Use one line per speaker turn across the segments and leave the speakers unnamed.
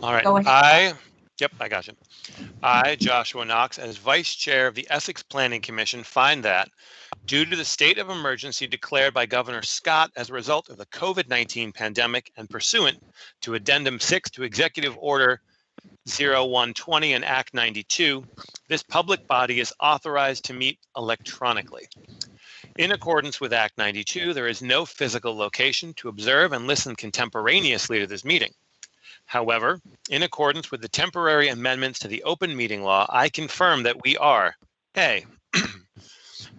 All right.
Go ahead.
I got you. I, Joshua Knox, as Vice Chair of the Essex Planning Commission, find that due to the state of emergency declared by Governor Scott as a result of the COVID-19 pandemic and pursuant to Addendum 6 to Executive Order 0120 and Act 92, this public body is authorized to meet electronically. In accordance with Act 92, there is no physical location to observe and listen contemporaneously to this meeting. However, in accordance with the temporary amendments to the open meeting law, I confirm that we are A,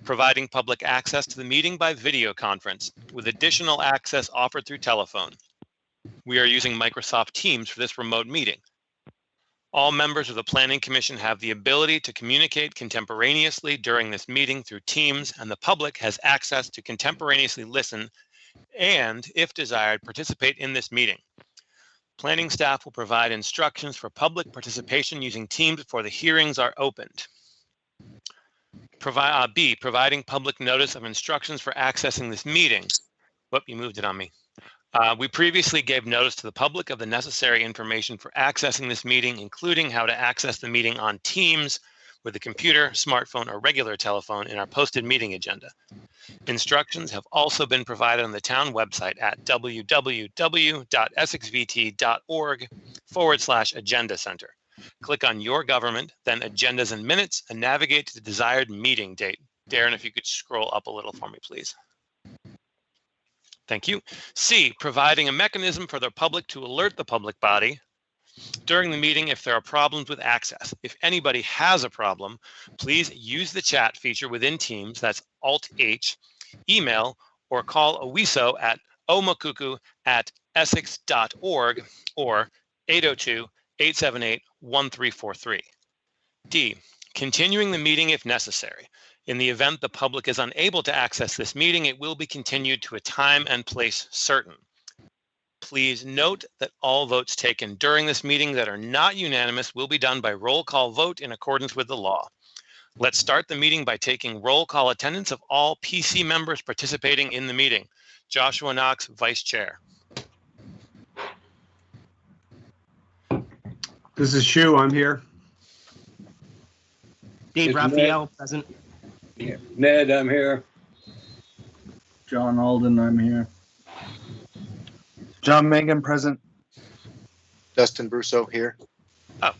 providing public access to the meeting by video conference with additional access offered through telephone. We are using Microsoft Teams for this remote meeting. All members of the Planning Commission have the ability to communicate contemporaneously during this meeting through Teams, and the public has access to contemporaneously listen and, if desired, participate in this meeting. Planning staff will provide instructions for public participation using Teams before the hearings are opened. B, providing public notice of instructions for accessing this meeting. Whoop, you moved it on me. We previously gave notice to the public of the necessary information for accessing this meeting, including how to access the meeting on Teams with a computer, smartphone, or regular telephone in our posted meeting agenda. Instructions have also been provided on the town website at www.essexvt.org/agenda center. Click on Your Government, then Agendas and Minutes, and navigate to the desired meeting date. Darren, if you could scroll up a little for me, please. Thank you. C, providing a mechanism for the public to alert the public body during the meeting if there are problems with access. If anybody has a problem, please use the chat feature within Teams, that's Alt-H, email, or call Owiso at omakuku@essex.org or 802-878-1343. D, continuing the meeting if necessary. In the event the public is unable to access this meeting, it will be continued to a time and place certain. Please note that all votes taken during this meeting that are not unanimous will be done by roll call vote in accordance with the law. Let's start the meeting by taking roll call attendance of all PC members participating in the meeting. Joshua Knox, Vice Chair.
This is Shu, I'm here.
Dave Raphael, present.
Yeah. Ned, I'm here.
John Alden, I'm here.
John Mangan, present.
Dustin Brousseau here.
Oh.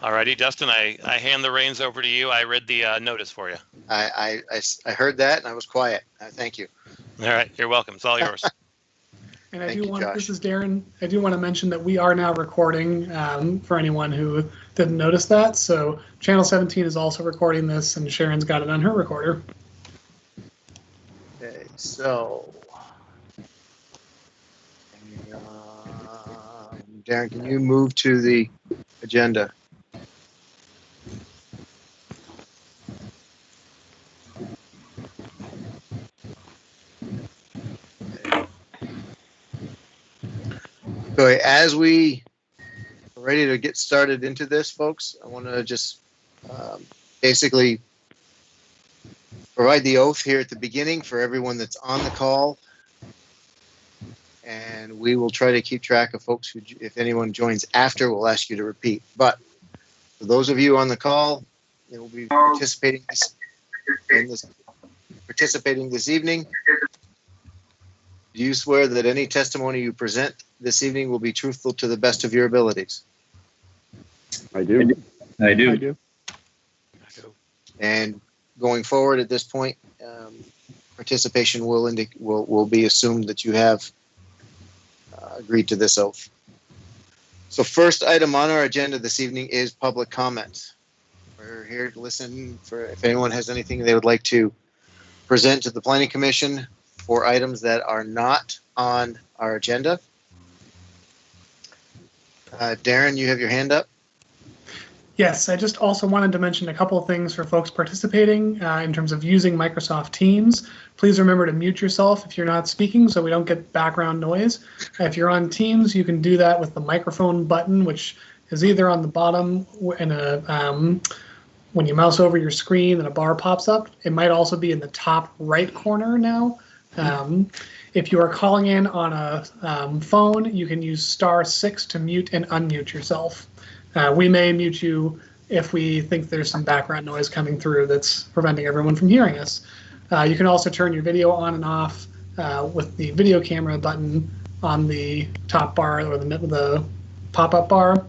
All righty, Dustin, I hand the reins over to you. I read the notice for you.
I heard that and I was quiet. Thank you.
All right, you're welcome. It's all yours.
And this is Darren. I do want to mention that we are now recording for anyone who didn't notice that. So Channel 17 is also recording this, and Sharon's got it on her recorder.
Okay, so Darren, can you move to the agenda? Okay, as we are ready to get started into this, folks, I want to just basically provide the oath here at the beginning for everyone that's on the call. And we will try to keep track of folks who, if anyone joins after, we'll ask you to repeat. But for those of you on the call, you will be participating this evening. Do you swear that any testimony you present this evening will be truthful to the best of your abilities?
I do.
I do.
And going forward at this point, participation will be assumed that you have agreed to this oath. So first item on our agenda this evening is public comment. We're here to listen for if anyone has anything they would like to present to the Planning Commission for items that are not on our agenda. Darren, you have your hand up.
Yes, I just also wanted to mention a couple of things for folks participating in terms of using Microsoft Teams. Please remember to mute yourself if you're not speaking so we don't get background noise. If you're on Teams, you can do that with the microphone button, which is either on the bottom in when you mouse over your screen and a bar pops up. It might also be in the top right corner now. If you are calling in on a phone, you can use *6 to mute and unmute yourself. We may mute you if we think there's some background noise coming through that's preventing everyone from hearing us. You can also turn your video on and off with the video camera button on the top bar or the pop-up bar.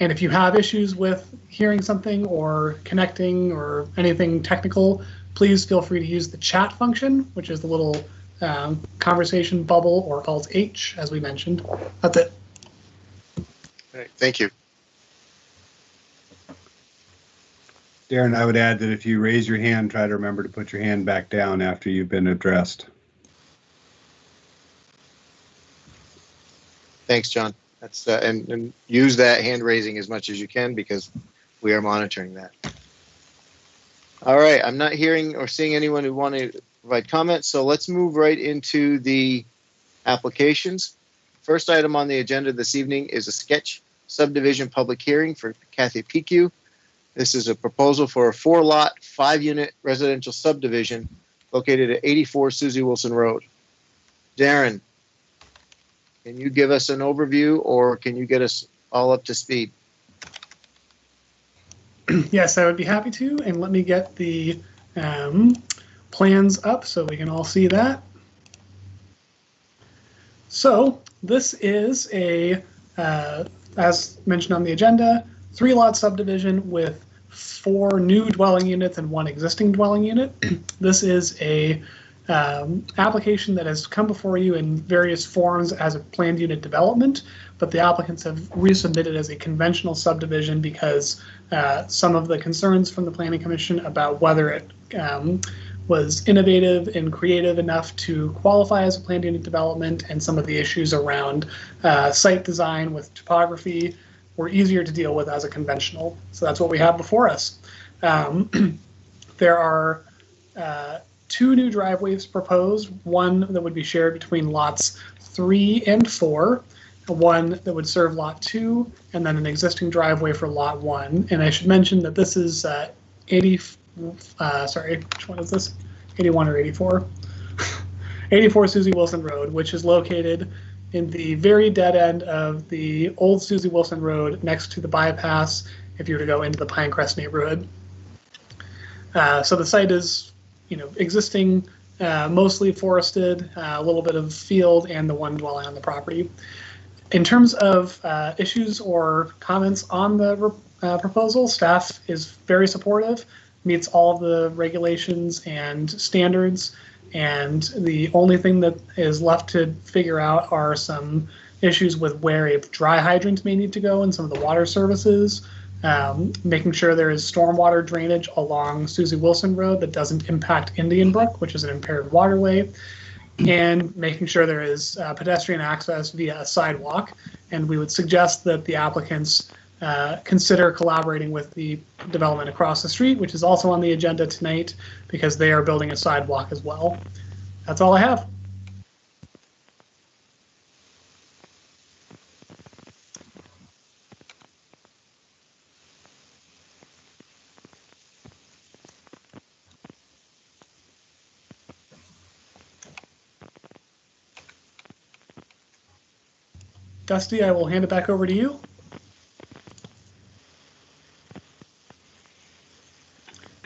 And if you have issues with hearing something or connecting or anything technical, please feel free to use the chat function, which is the little conversation bubble, or Alt-H, as we mentioned. That's it.
All right, thank you.
Darren, I would add that if you raise your hand, try to remember to put your hand back down after you've been addressed.
Thanks, John. That's and use that hand raising as much as you can, because we are monitoring that. All right, I'm not hearing or seeing anyone who want to provide comments, so let's move right into the applications. First item on the agenda this evening is a sketch subdivision public hearing for Kathy Pecue. This is a proposal for a 4-lot, 5-unit residential subdivision located at 84 Susie Wilson Road. Darren, can you give us an overview, or can you get us all up to speed?
Yes, I would be happy to. And let me get the plans up so we can all see that. So this is a, as mentioned on the agenda, 3-lot subdivision with 4 new dwelling units and 1 existing dwelling unit. This is a application that has come before you in various forms as a planned unit development, but the applicants have resubmitted as a conventional subdivision because some of the concerns from the Planning Commission about whether it was innovative and creative enough to qualify as a planned unit development, and some of the issues around site design with topography were easier to deal with as a conventional. So that's what we have before us. There are 2 new driveways proposed, one that would be shared between lots 3 and 4, one that would serve lot 2, and then an existing driveway for lot 1. And I should mention that this is sorry, which one is this? 81 or 84? 84 Susie Wilson Road, which is located in the very dead end of the old Susie Wilson Road next to the bypass if you were to go into the Pinecrest neighborhood. So the site is, existing, mostly forested, a little bit of field, and the 1 dwelling on the property. In terms of issues or comments on the proposal, staff is very supportive, meets all of the regulations and standards, and the only thing that is left to figure out are some issues with where a dry hydrant may need to go and some of the water services. Making sure there is stormwater drainage along Susie Wilson Road that doesn't impact Indian Brook, which is an impaired waterway, and making sure there is pedestrian access via a sidewalk. And we would suggest that the applicants consider collaborating with the development across the street, which is also on the agenda tonight, because they are building a sidewalk as well. That's all I have. Dusty, I will hand it back over to you.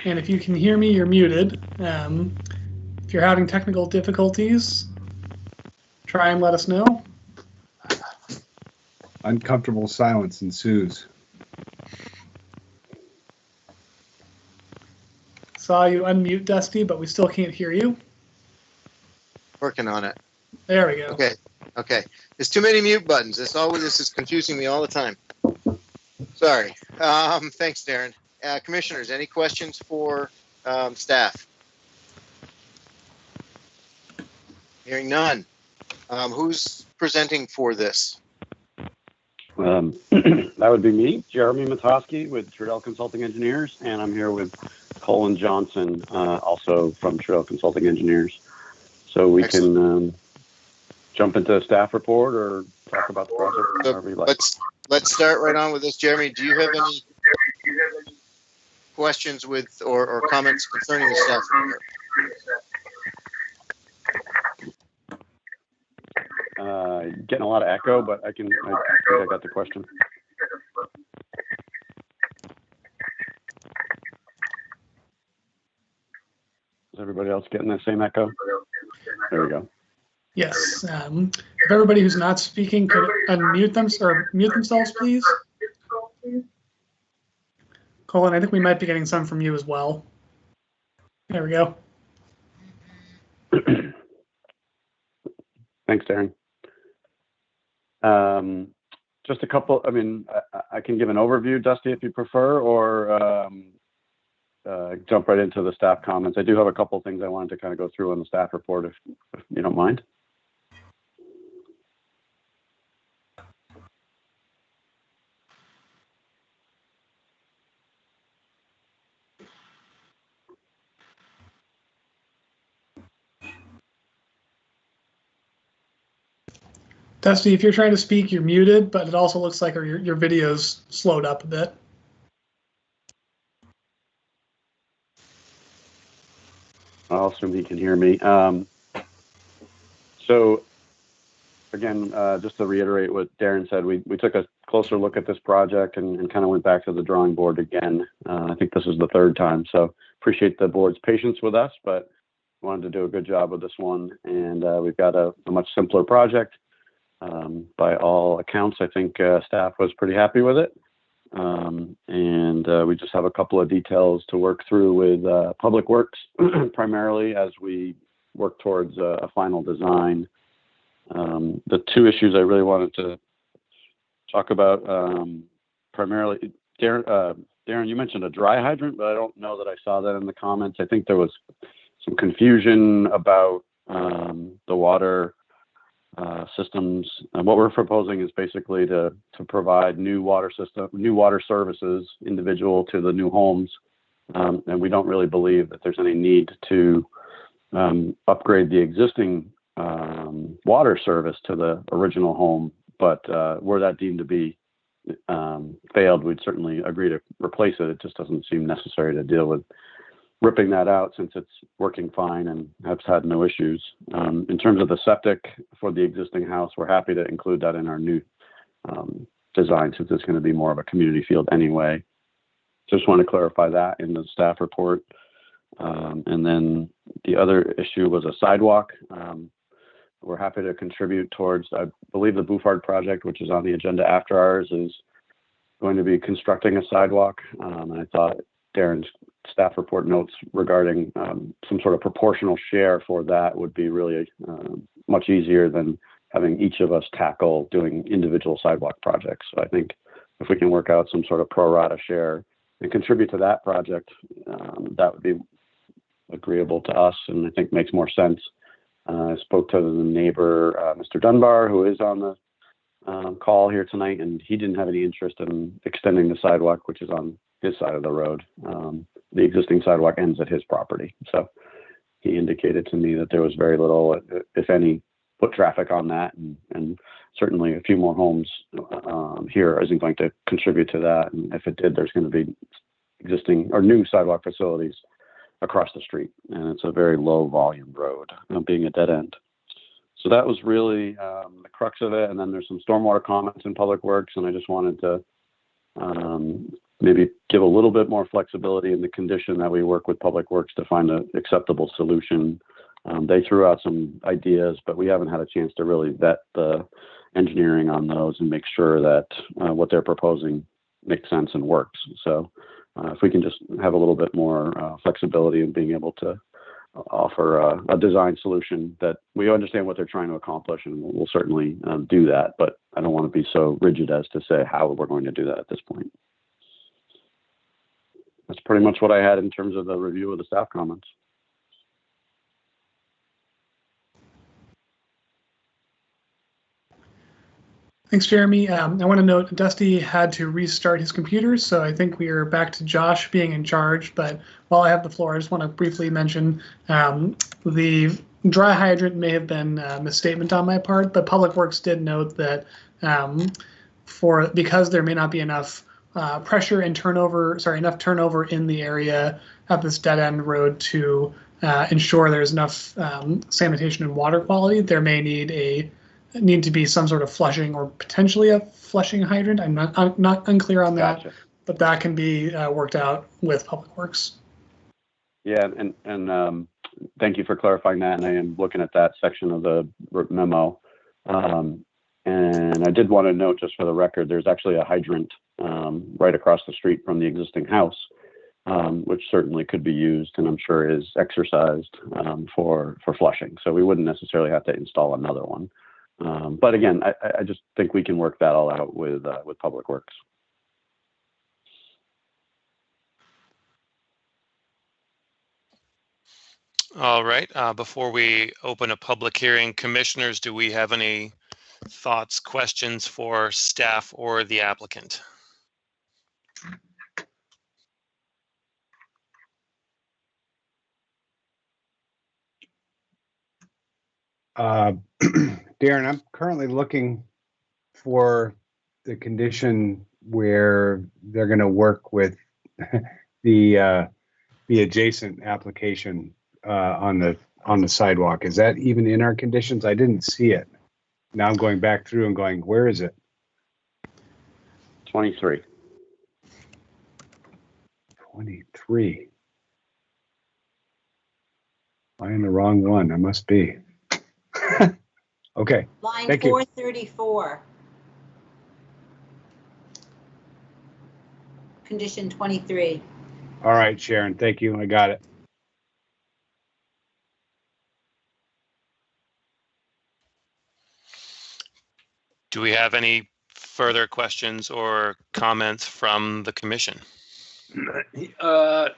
And if you can hear me, you're muted. If you're having technical difficulties, try and let us know.
Uncomfortable silence ensues.
Saw you unmute, Dusty, but we still can't hear you.
Working on it.
There we go.
Okay. There's too many mute buttons. This is confusing me all the time. Sorry. Thanks, Darren. Commissioners, any questions for staff? Hearing none. Who's presenting for this?
That would be me, Jeremy Matosky with Trudell Consulting Engineers, and I'm here with Colin Johnson, also from Trudell Consulting Engineers. So we can jump into a staff report or talk about the project, however you like.
Let's start right on with this. Jeremy, do you have any questions with or comments concerning the staff report?
getting a lot of echo, but I think I got the question. Is everybody else getting the same echo? There we go.
Yes. If everybody who's not speaking could unmute them or mute themselves, please. Colin, I think we might be getting some from you as well. There we go.
Thanks, Darren. Just a couple, I mean, I can give an overview, Dusty, if you prefer, or jump right into the staff comments. I do have a couple of things I wanted to kind of go through on the staff report, if you don't mind.
Dusty, if you're trying to speak, you're muted, but it also looks like your video's slowed up a bit.
I'll assume he can hear me. So again, just to reiterate what Darren said, we took a closer look at this project and kind of went back to the drawing board again. I think this is the third time, so appreciate the board's patience with us, but wanted to do a good job with this one. And we've got a much simpler project. By all accounts, I think staff was pretty happy with it. And we just have a couple of details to work through with Public Works, primarily as we work towards a final design. The two issues I really wanted to talk about, primarily, Darren, you mentioned a dry hydrant, but I don't know that I saw that in the comments. I think there was some confusion about the water systems. And what we're proposing is basically to provide new water services individual to the new homes. And we don't really believe that there's any need to upgrade the existing water service to the original home. But were that deemed to be failed, we'd certainly agree to replace it. It just doesn't seem necessary to deal with ripping that out since it's working fine and has had no issues. In terms of the septic for the existing house, we're happy to include that in our new design since it's going to be more of a community field anyway. Just want to clarify that in the staff report. And then the other issue was a sidewalk. We're happy to contribute towards, I believe, the Bouffard project, which is on the agenda after ours, is going to be constructing a sidewalk. And I thought Darren's staff report notes regarding some sort of proportional share for that would be really much easier than having each of us tackle doing individual sidewalk projects. So I think if we can work out some sort of pro rata share and contribute to that project, that would be agreeable to us and I think makes more sense. I spoke to the neighbor, Mr. Dunbar, who is on the call here tonight, and he didn't have any interest in extending the sidewalk, which is on his side of the road. The existing sidewalk ends at his property. So he indicated to me that there was very little, if any, foot traffic on that. And certainly a few more homes here isn't going to contribute to that. And if it did, there's going to be existing or new sidewalk facilities across the street. And it's a very low volume road, being a dead end. So that was really the crux of it. And then there's some stormwater comments in Public Works. And I just wanted to maybe give a little bit more flexibility in the condition that we work with Public Works to find an acceptable solution. They threw out some ideas, but we haven't had a chance to really vet the engineering on those and make sure that what they're proposing makes sense and works. So if we can just have a little bit more flexibility in being able to offer a design solution that we understand what they're trying to accomplish, and we'll certainly do that, but I don't want to be so rigid as to say how we're going to do that at this point. That's pretty much what I had in terms of the review of the staff comments.
Thanks, Jeremy. I want to note Dusty had to restart his computer, so I think we are back to Josh being in charge. But while I have the floor, I just want to briefly mention the dry hydrant may have been a misstatement on my part, but Public Works did note that because there may not be enough pressure and enough turnover in the area at this dead end road to ensure there's enough sanitation and water quality, there may need need to be some sort of flushing or potentially a flushing hydrant. I'm not unclear on that,
Gotcha.
but that can be worked out with Public Works.
Yeah, and thank you for clarifying that. And I am looking at that section of the memo. And I did want to note, just for the record, there's actually a hydrant right across the street from the existing house, which certainly could be used, and I'm sure is exercised for flushing. So we wouldn't necessarily have to install another one. But again, I just think we can work that all out with Public Works.
All right. Before we open a public hearing, commissioners, do we have any thoughts, questions for staff or the applicant?
Darren, I'm currently looking for the condition where they're going to work with the adjacent application on the sidewalk. Is that even in our conditions? I didn't see it. Now I'm going back through and going, where is it?
23.
23. Am I in the wrong one? I must be. Okay.
Line
Thank you.
434. Condition 23.
All right, Sharon. Thank you. I got it.
Do we have any further questions or comments from the commission?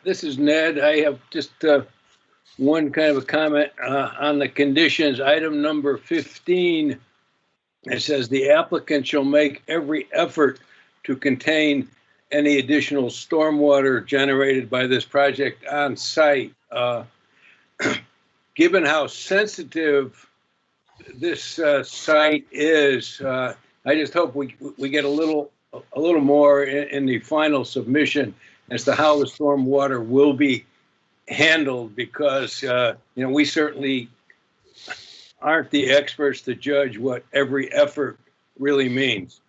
This is Ned. I have just one kind of a comment on the conditions. Item number 15, it says the applicant shall make every effort to contain any additional stormwater generated by this project on site. Given how sensitive this site is, I just hope we get a little more in the final submission as to how the stormwater will be handled, because we certainly aren't the experts to judge what every effort really means.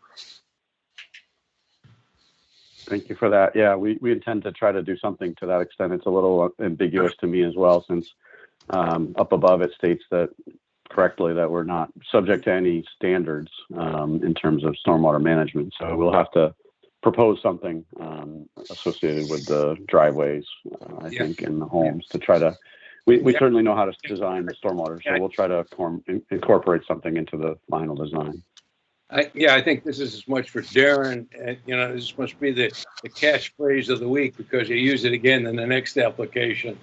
Thank you for that. Yeah, we intend to try to do something to that extent. It's a little ambiguous to me as well, since up above it states that correctly that we're not subject to any standards in terms of stormwater management. So we'll have to propose something associated with the driveways, I think, in the homes to try to, we certainly know how to design the stormwater, so we'll try to incorporate something into the final design.
I think this is as much for Darren. This must be the catchphrase of the week, because you use it again in the next application.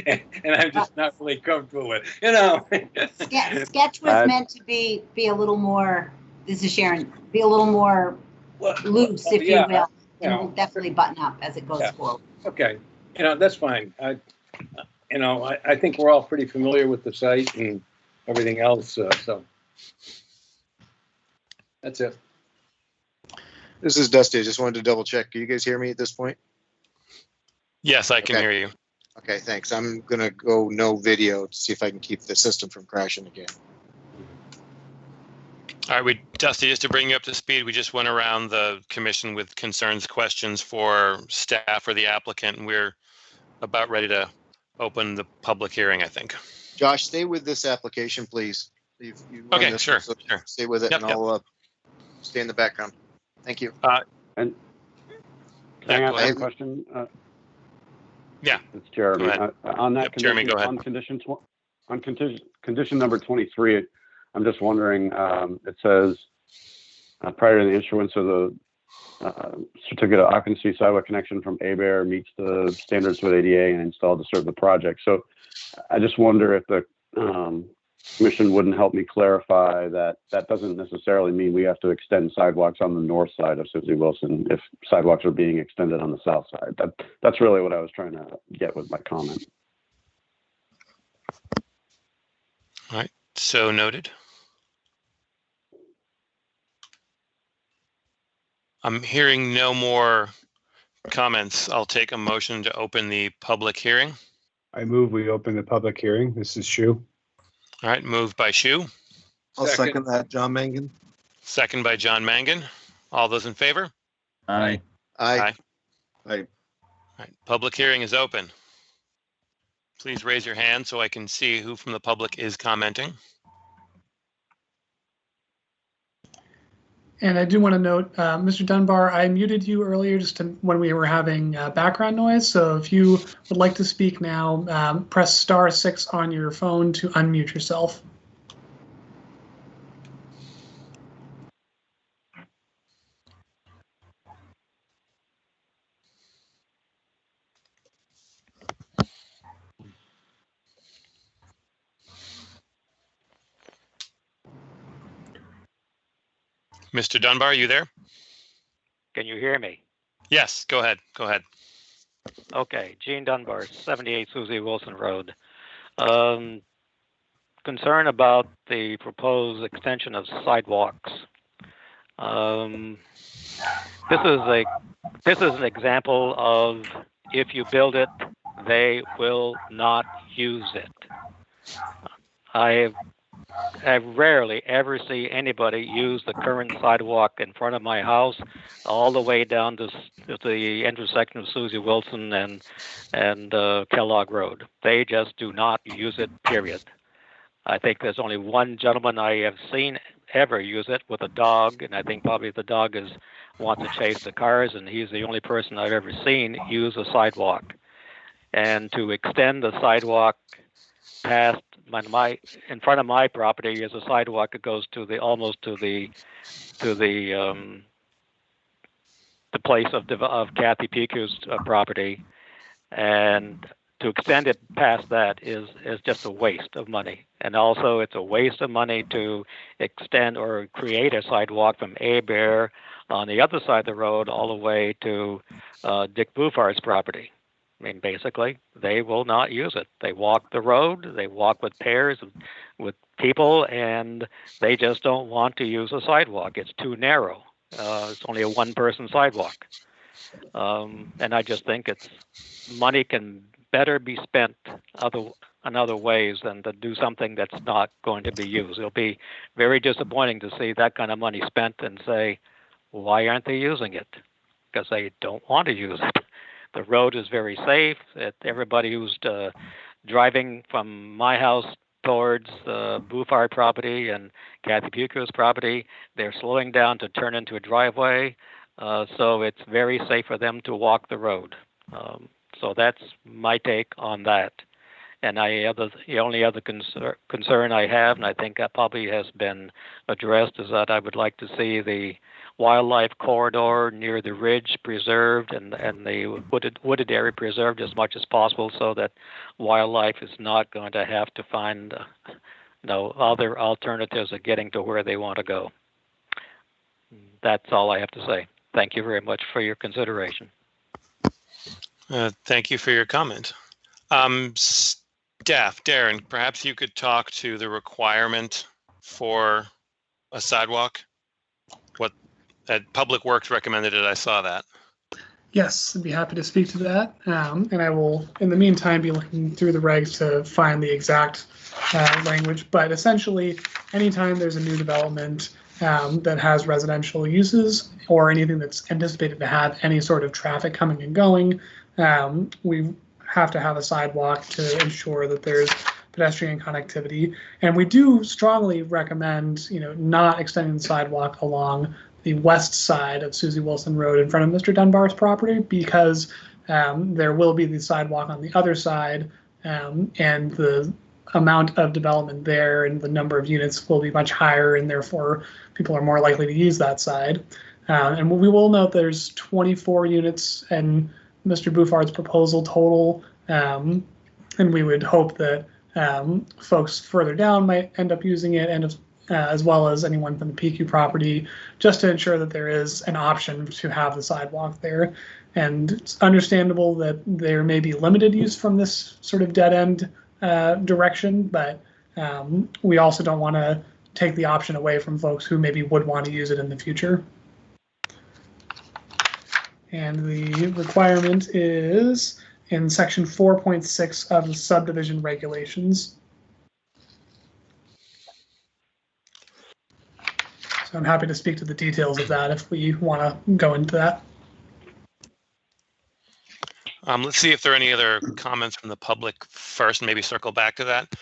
And I'm just not really comfortable with it,
Sketch was meant to be a little more, this is Sharon, be a little more loose, if you will. And we'll definitely button up as it goes forward.
Okay, that's fine. I think we're all pretty familiar with the site and everything else, so. That's it.
This is Dusty. I just wanted to double check. Do you guys hear me at this point?
Yes, I can hear you.
Okay, thanks. I'm going to go no video to see if I can keep the system from crashing again.
All right, Dusty, just to bring you up to speed, we just went around the commission with concerns, questions for staff or the applicant, and we're about ready to open the public hearing, I think.
Josh, stay with this application, please.
Okay, sure, sure.
Stay with it, and I'll stay in the background. Thank you.
And can I ask a question?
Yeah.
It's Jeremy. On that condition,
Jeremy, go ahead.
On condition number 23, I'm just wondering, it says prior to the issuance of the certificate of occupancy, sidewalk connection from ABER meets the standards with ADA and installed to serve the project. So I just wonder if the commission wouldn't help me clarify that that doesn't necessarily mean we have to extend sidewalks on the north side of Susie Wilson if sidewalks are being extended on the south side. That's really what I was trying to get with my comment.
All right, so noted. I'm hearing no more comments. I'll take a motion to open the public hearing.
I move we open the public hearing. This is Shu.
All right, moved by Shu.
I'll second that, John Mangan.
Second by John Mangan. All those in favor?
Aye.
Aye.
All right, public hearing is open. Please raise your hand so I can see who from the public is commenting.
And I do want to note, Mr. Dunbar, I muted you earlier just when we were having background noise. So if you would like to speak now, press *6 on your phone to unmute yourself.
Mr. Dunbar, are you there?
Can you hear me?
Yes, go ahead. Go ahead.
Okay, Gene Dunbar, 78 Susie Wilson Road. Concern about the proposed extension of sidewalks. This is an example of if you build it, they will not use it. I rarely ever see anybody use the current sidewalk in front of my house all the way down to the intersection of Susie Wilson and Kellogg Road. They just do not use it, period. I think there's only one gentleman I have seen ever use it with a dog, and I think probably the dog wants to chase the cars, and he's the only person I've ever seen use a sidewalk. And to extend the sidewalk past in front of my property is a sidewalk that goes to almost to the place of Kathy Pecue's property, and to extend it past that is just a waste of money. And also, it's a waste of money to extend or create a sidewalk from Bear on the other side of the road all the way to Dick Bouffard's property. I mean, basically, they will not use it. They walk the road, they walk with pairs with people, and they just don't want to use a sidewalk. It's too narrow. It's only a one-person sidewalk. And I just think money can better be spent in other ways than to do something that's not going to be used. It'll be very disappointing to see that kind of money spent and say, why aren't they using it? Because they don't want to use it. The road is very safe. Everybody who's driving from my house towards the Bouffard property and Kathy Pecue's property, they're slowing down to turn into a driveway. So it's very safe for them to walk the road. So that's my take on that. And the only other concern I have, and I think that probably has been addressed, is that I would like to see the wildlife corridor near the ridge preserved and the wooded area preserved as much as possible, so that wildlife is not going to have to find other alternatives of getting to where they want to go. That's all I have to say. Thank you very much for your consideration.
Thank you for your comment. Staff, Darren, perhaps you could talk to the requirement for a sidewalk. What Public Works recommended it. I saw that.
Yes, I'd be happy to speak to that. And I will, in the meantime, be looking through the regs to find the exact language. But essentially, anytime there's a new development that has residential uses or anything that's anticipated to have any sort of traffic coming and going, we have to have a sidewalk to ensure that there's pedestrian connectivity. And we do strongly recommend, not extending the sidewalk along the west side of Susie Wilson Road in front of Mr. Dunbar's property, because there will be the sidewalk on the other side, and the amount of development there and the number of units will be much higher, and therefore people are more likely to use that side. And we will note there's 24 units in Mr. Bouffard's proposal total, and we would hope that folks further down might end up using it, and as well as anyone from the Pecue property, just to ensure that there is an option to have the sidewalk there. And it's understandable that there may be limited use from this sort of dead end direction, but we also don't want to take the option away from folks who maybe would want to use it in the future. And the requirement is in section 4.6 of the subdivision regulations. So I'm happy to speak to the details of that if we want to go into that.
Let's see if there are any other comments from the public first, and maybe circle back to that.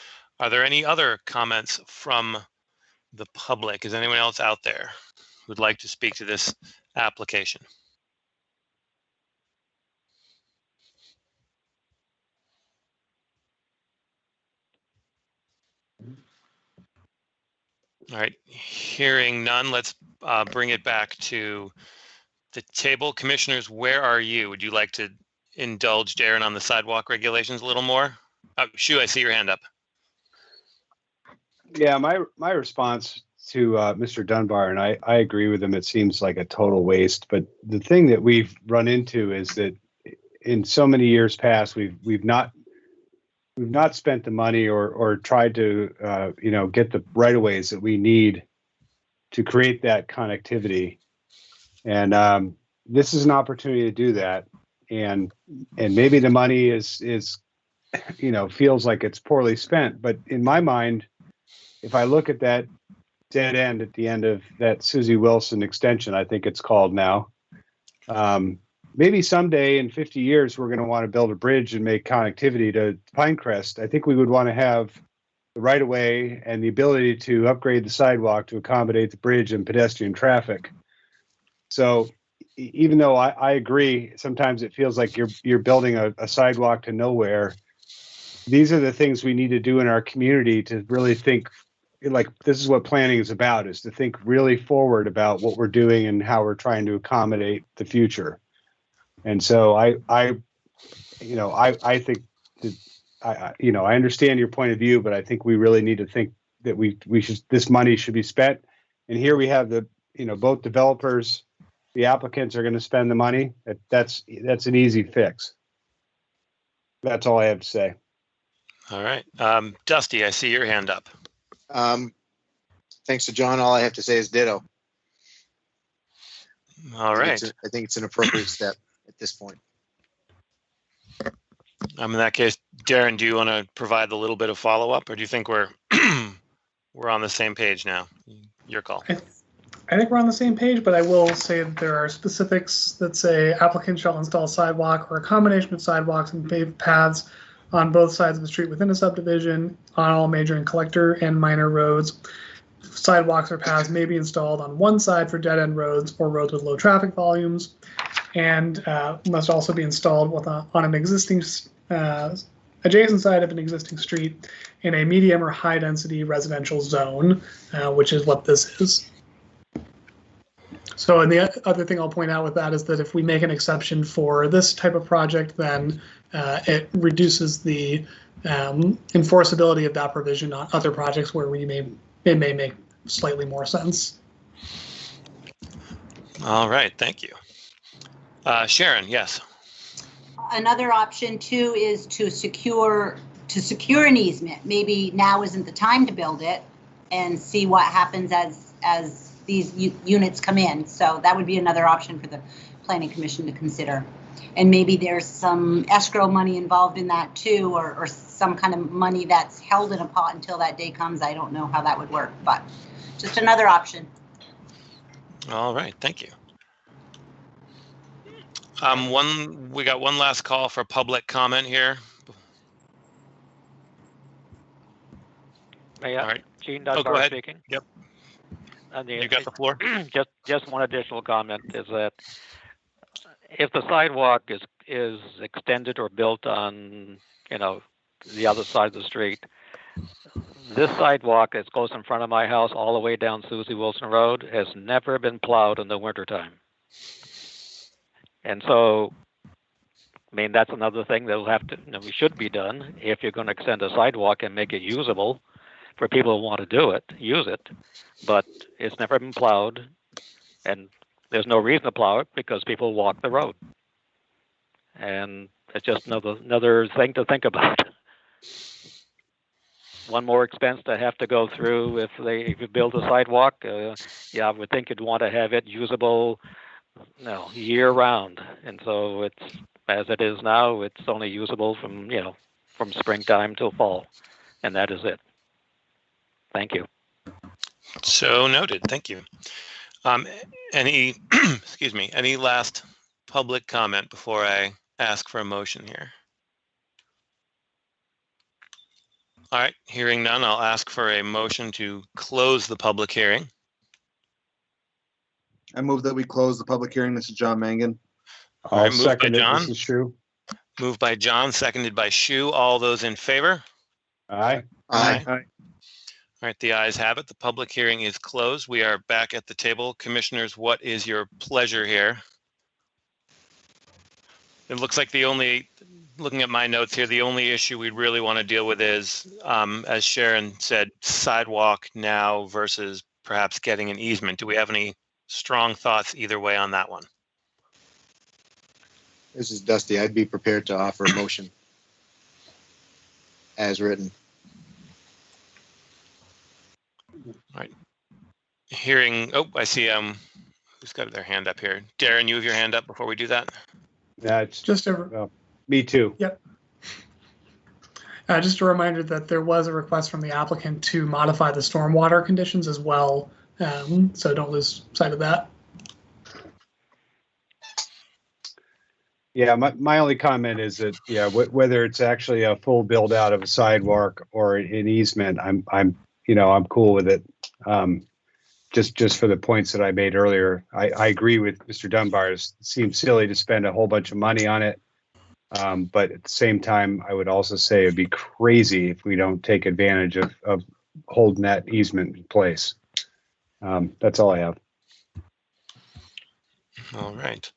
Are there any other comments from the public? Is anyone else out there who'd like to speak to this application? All right, hearing none, let's bring it back to the table. Commissioners, where are you? Would you like to indulge Darren on the sidewalk regulations a little more? Oh, Shu, I see your hand up.
Yeah, my response to Mr. Dunbar, and I agree with him, it seems like a total waste. But the thing that we've run into is that in so many years past, we've not spent the money or tried to get the right of ways that we need to create that connectivity. And this is an opportunity to do that. And maybe the money is feels like it's poorly spent. But in my mind, if I look at that dead end at the end of that Susie Wilson extension, I think it's called now. Maybe someday in 50 years, we're going to want to build a bridge and make connectivity to Pinecrest. I think we would want to have the right of way and the ability to upgrade the sidewalk to accommodate the bridge and pedestrian traffic. So even though I agree, sometimes it feels like you're building a sidewalk to nowhere. These are the things we need to do in our community to really think, like, this is what planning is about, is to think really forward about what we're doing and how we're trying to accommodate the future. And so I think that I understand your point of view, but I think we really need to think that this money should be spent. And here we have both developers, the applicants are going to spend the money. That's an easy fix. That's all I have to say.
All right. Dusty, I see your hand up.
Thanks to John, all I have to say is ditto.
All right.
I think it's an appropriate step at this point.
In that case, Darren, do you want to provide a little bit of follow-up, or do you think we're on the same page now? Your call.
I think we're on the same page, but I will say that there are specifics that say applicant shall install sidewalk or a combination of sidewalks and paved paths on both sides of the street within a subdivision, on all major and collector and minor roads. Sidewalks or paths may be installed on one side for dead-end roads or roads with low traffic volumes, and must also be installed on an existing adjacent side of an existing street in a medium or high-density residential zone, which is what this is. So, and the other thing I'll point out with that is that if we make an exception for this type of project, then it reduces the enforceability of that provision on other projects where it may make slightly more sense.
All right, thank you. Sharon, yes.
Another option too is to secure an easement. Maybe now isn't the time to build it, and see what happens as these units come in. So that would be another option for the Planning Commission to consider. And maybe there's some escrow money involved in that too, or some kind of money that's held in a pot until that day comes. I don't know how that would work, but just another option.
All right, thank you. We got one last call for public comment here.
All right. Gene
go
Dunbar
ahead.
Speaking.
Yep. You got the floor.
Just one additional comment is that if the sidewalk is extended or built on the other side of the street, this sidewalk that goes in front of my house all the way down Susie Wilson Road has never been plowed in the wintertime. And so, I mean, that's another thing that'll have to, should be done if you're going to extend a sidewalk and make it usable for people who want to do it, use it. But it's never been plowed, and there's no reason to plow it because people walk the road. And it's just another thing to think about. One more expense to have to go through if you build a sidewalk. I would think you'd want to have it usable, year round. And so it's, as it is now, it's only usable from springtime till fall, and that is it. Thank you.
So noted. Thank you. Any, excuse me, any last public comment before I ask for a motion here? All right, hearing none, I'll ask for a motion to close the public hearing.
I move that we close the public hearing. This is John Mangan.
All right,
I'll
moved by
second it.
John.
This is Shu.
Moved by John, seconded by Shu. All those in favor?
Aye.
Aye.
Aye.
All right, the ayes have it. The public hearing is closed. We are back at the table. Commissioners, what is your pleasure here? It looks like looking at my notes here, the only issue we really want to deal with is, as Sharon said, sidewalk now versus perhaps getting an easement. Do we have any strong thoughts either way on that one?
This is Dusty. I'd be prepared to offer a motion as written.
All right. Hearing, oh, I see, who's got their hand up here? Darren, you have your hand up before we do that?
Yeah, it's
Just a
me too.
Yep. Just a reminder that there was a request from the applicant to modify the stormwater conditions as well, so don't lose sight of that.
Yeah, my only comment is that, yeah, whether it's actually a full build out of a sidewalk or an easement, I'm cool with it. Just for the points that I made earlier, I agree with Mr. Dunbar. It seems silly to spend a whole bunch of money on it. But at the same time, I would also say it'd be crazy if we don't take advantage of holding that easement in place. That's all I have.
All right.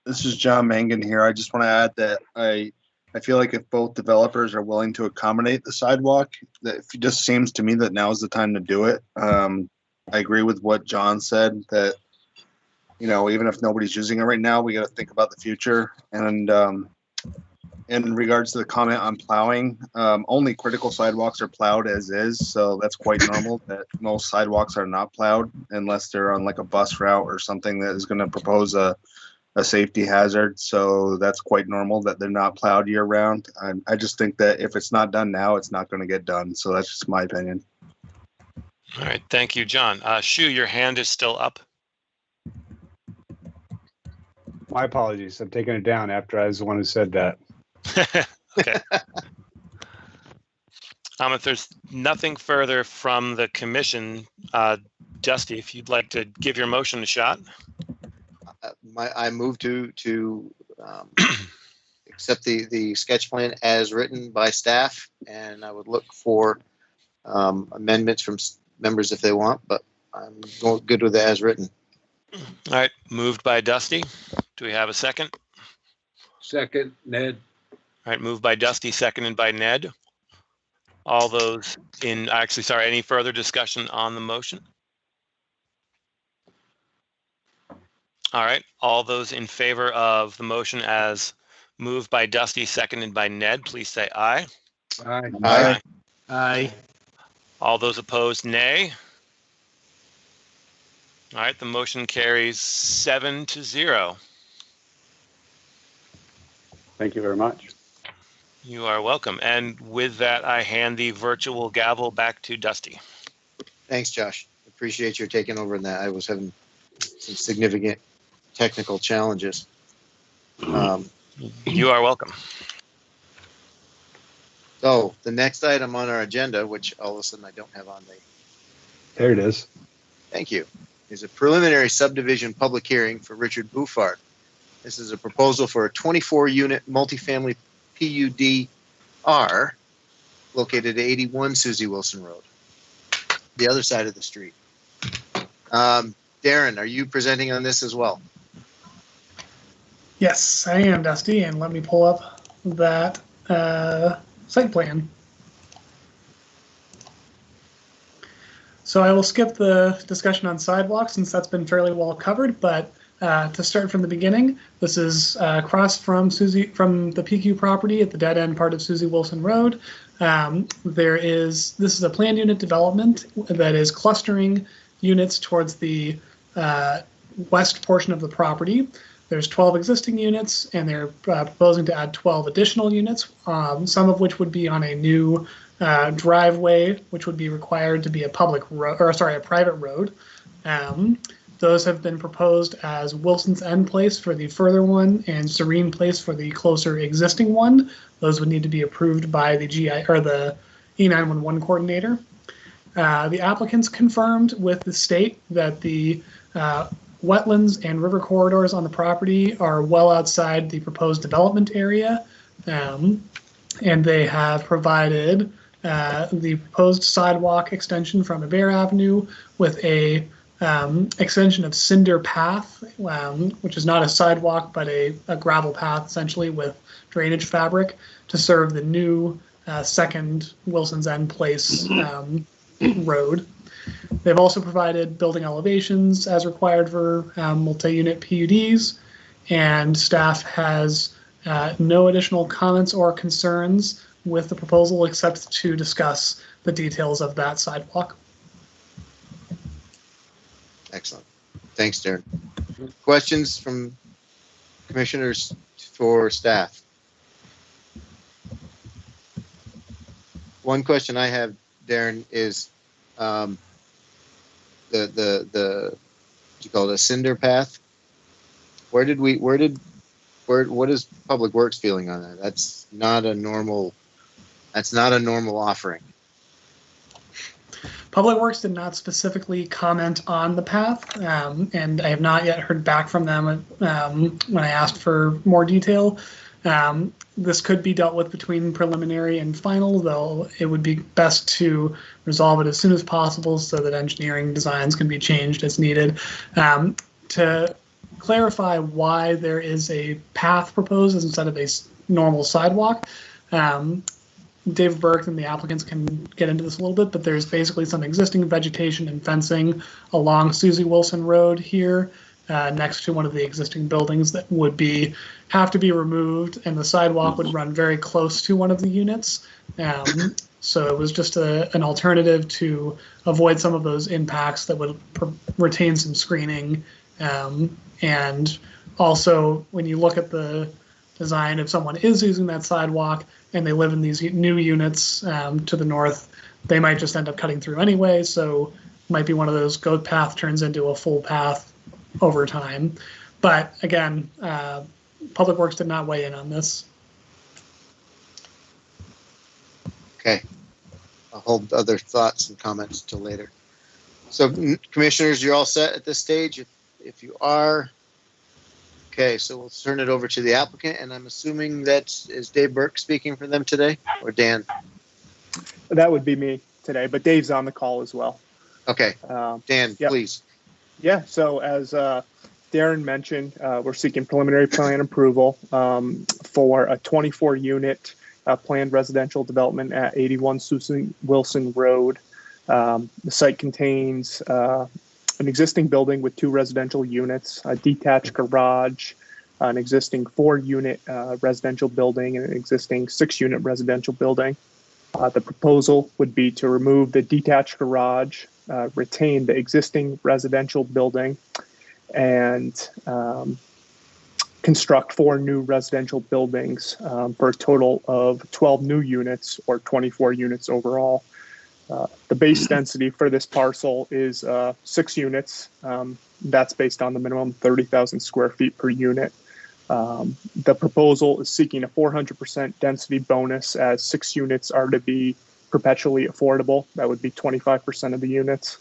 This is John Mangan here. I just want to add that I feel like if both developers are willing to accommodate the sidewalk, that it just seems to me that now is the time to do it. I agree with what John said, that, even if nobody's using it right now, we got to think about the future. And in regards to the comment on plowing, only critical sidewalks are plowed as is. So that's quite normal that most sidewalks are not plowed unless they're on like a bus route or something that is going to propose a safety hazard. So that's quite normal that they're not plowed year round. I just think that if it's not done now, it's not going to get done. So that's just my opinion.
All right, thank you, John. Shu, your hand is still up.
My apologies. I'm taking it down after I was the one who said that.
Okay. If there's nothing further from the commission, Dusty, if you'd like to give your motion a shot.
I move to accept the sketch plan as written by staff, and I would look for amendments from members if they want, but I'm good with it as written.
All right, moved by Dusty. Do we have a second?
Second, Ned.
All right, moved by Dusty, seconded by Ned. All those any further discussion on the motion? All right, all those in favor of the motion as moved by Dusty, seconded by Ned, please say aye.
Aye.
Aye.
Aye.
All those opposed, nay. All right, the motion carries 7-0.
Thank you very much.
You are welcome. And with that, I hand the virtual gavel back to Dusty.
Thanks, Josh. Appreciate your taking over in that. I was having some significant technical challenges.
You are welcome.
So the next item on our agenda, which all of a sudden I don't have on the.
There it is.
Thank you. Is a preliminary subdivision public hearing for Richard Bouffard. This is a proposal for a 24-unit multifamily PUD-R located at 81 Susie Wilson Road, the other side of the street. Darren, are you presenting on this as well?
Yes, I am, Dusty, and let me pull up that site plan. So I will skip the discussion on sidewalks since that's been fairly well covered, but to start from the beginning, this is across from the Pecue property at the dead end part of Susie Wilson Road. This is a planned unit development that is clustering units towards the west portion of the property. There's 12 existing units, and they're proposing to add 12 additional units, some of which would be on a new driveway, which would be required to be a public road, or sorry, a private road. Those have been proposed as Wilson's End Place for the further one and Serene Place for the closer existing one. Those would need to be approved by the GI or the E911 coordinator. The applicants confirmed with the state that the wetlands and river corridors on the property are well outside the proposed development area, and they have provided the proposed sidewalk extension from Adair Avenue with a extension of cinder path, which is not a sidewalk but a gravel path essentially with drainage fabric to serve the new second Wilson's End Place road. They've also provided building elevations as required for multi-unit PUDs, and staff has no additional comments or concerns with the proposal except to discuss the details of that sidewalk.
Excellent. Thanks, Darren. Questions from commissioners for staff? One question I have, Darren, is the what you call it, a cinder path. What is Public Works feeling on that? That's not a normal offering.
Public Works did not specifically comment on the path, and I have not yet heard back from them when I asked for more detail. This could be dealt with between preliminary and final, though it would be best to resolve it as soon as possible so that engineering designs can be changed as needed. To clarify why there is a path proposed instead of a normal sidewalk, David Burke and the applicants can get into this a little bit, but there's basically some existing vegetation and fencing along Susie Wilson Road here, next to one of the existing buildings that would have to be removed, and the sidewalk would run very close to one of the units. So it was just an alternative to avoid some of those impacts that would retain some screening. And also, when you look at the design, if someone is using that sidewalk and they live in these new units to the north, they might just end up cutting through anyway. So it might be one of those goat path turns into a full path over time. But again, Public Works did not weigh in on this.
Okay. I'll hold other thoughts and comments till later. So commissioners, you're all set at this stage? If you are, okay, so we'll turn it over to the applicant, and I'm assuming is Dave Burke speaking for them today, or Dan?
That would be me today, but Dave's on the call as well.
Okay, Dan,
yep.
Please.
Yeah, so as Darren mentioned, we're seeking preliminary plan approval for a 24-unit planned residential development at 81 Susie Wilson Road. The site contains an existing building with 2 residential units, a detached garage, an existing 4-unit residential building, and an existing 6-unit residential building. The proposal would be to remove the detached garage, retain the existing residential building, and construct 4 new residential buildings for a total of 12 new units, or 24 units overall. The base density for this parcel is 6 units. That's based on the minimum 30,000 square feet per unit. The proposal is seeking a 400% density bonus, as 6 units are to be perpetually affordable. That would be 25% of the units.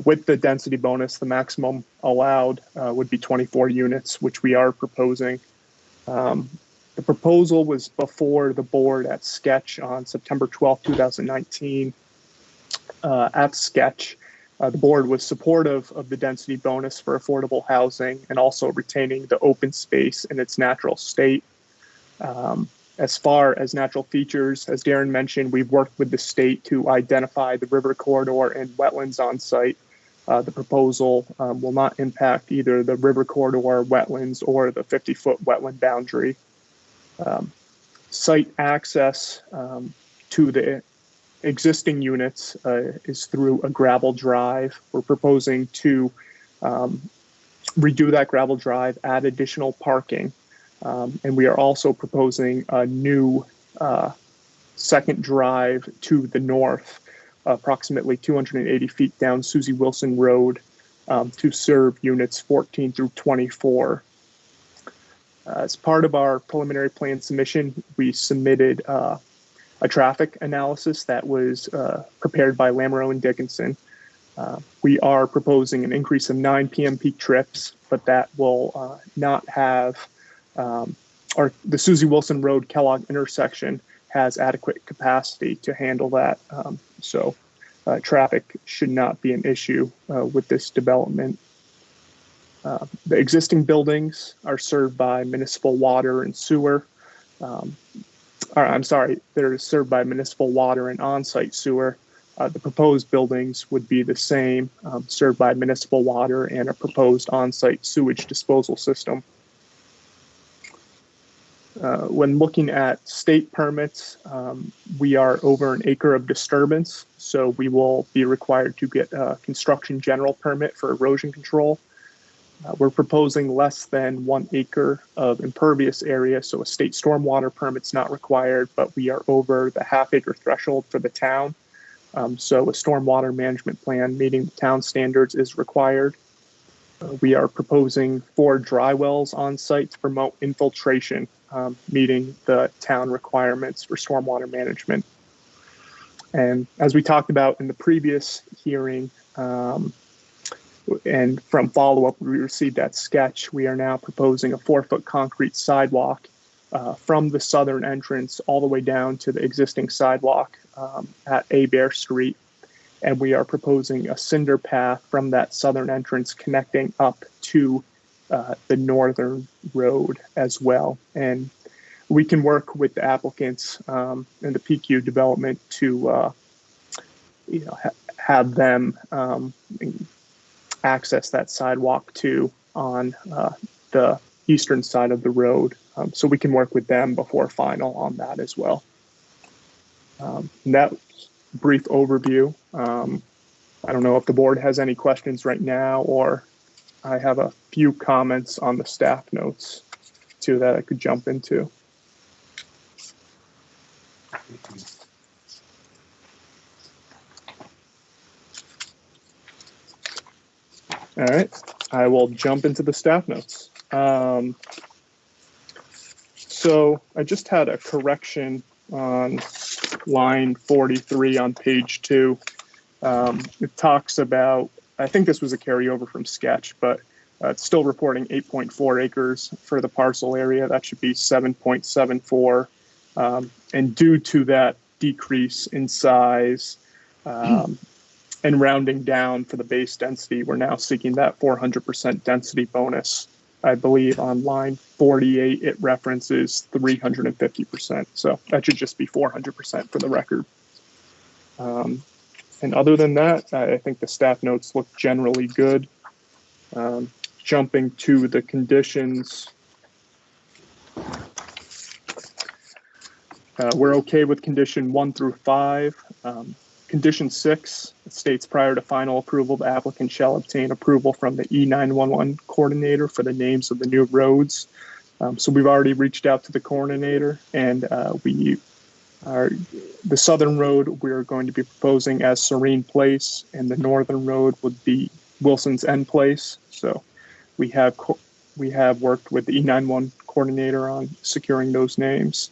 With the density bonus, the maximum allowed would be 24 units, which we are proposing. The proposal was before the board at SKETCH on September 12, 2019. At SKETCH, the board was supportive of the density bonus for affordable housing and also retaining the open space in its natural state. As far as natural features, as Darren mentioned, we've worked with the state to identify the river corridor and wetlands on site. The proposal will not impact either the river corridor, wetlands, or the 50-foot wetland boundary. Site access to the existing units is through a gravel drive. We're proposing to redo that gravel drive, add additional parking, and we are also proposing a new second drive to the north, approximately 280 feet down Susie Wilson Road, to serve units 14 through 24. As part of our preliminary plan submission, we submitted a traffic analysis that was prepared by Lamoureux and Dickinson. We are proposing an increase of 9 p.m. peak trips, but that will not have, or the Susie Wilson Road Kellogg intersection has adequate capacity to handle that. So traffic should not be an issue with this development. The existing buildings are served by municipal water and sewer. They're served by municipal water and on-site sewer. The proposed buildings would be the same, served by municipal water and a proposed on-site sewage disposal system. When looking at state permits, we are over an acre of disturbance, so we will be required to get a construction general permit for erosion control. We're proposing less than 1 acre of impervious area, so a state stormwater permit's not required, but we are over the half-acre threshold for the town. So a stormwater management plan meeting the town standards is required. We are proposing 4 dry wells on site to promote infiltration, meeting the town requirements for stormwater management. And as we talked about in the previous hearing, and from follow-up we received at sketch, we are now proposing a 4-foot concrete sidewalk from the southern entrance all the way down to the existing sidewalk at Bear Street. And we are proposing a cinder path from that southern entrance connecting up to the northern road as well. And we can work with the applicants and the Pecue development to have them access that sidewalk too on the eastern side of the road. So we can work with them before final on that as well. That brief overview. I don't know if the board has any questions right now, or I have a few comments on the staff notes too that I could jump into. All right, I will jump into the staff notes. So I just had a correction on line 43 on page 2. It talks about, I think this was a carryover from sketch, but it's still reporting 8.4 acres for the parcel area. That should be 7.74. And due to that decrease in size and rounding down for the base density, we're now seeking that 400% density bonus. I believe on line 48, it references 350%. So that should just be 400% for the record. And other than that, I think the staff notes look generally good. Jumping to the conditions. We're okay with condition 1 through 5. Condition 6 states prior to final approval, the applicant shall obtain approval from the E911 coordinator for the names of the new roads. So we've already reached out to the coordinator, and the southern road we're going to be proposing as Serene Place, and the northern road would be Wilson's End Place. So we have worked with the E911 coordinator on securing those names.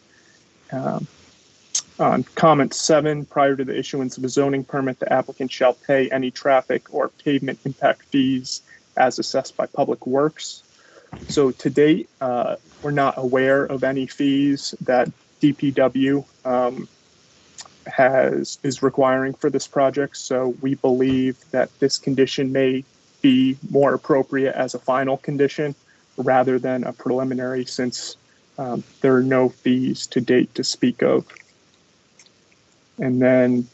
On comment 7, prior to the issuance of a zoning permit, the applicant shall pay any traffic or pavement impact fees as assessed by Public Works. So to date, we're not aware of any fees that DPW is requiring for this project. So we believe that this condition may be more appropriate as a final condition rather than a preliminary, since there are no fees to date to speak of. And then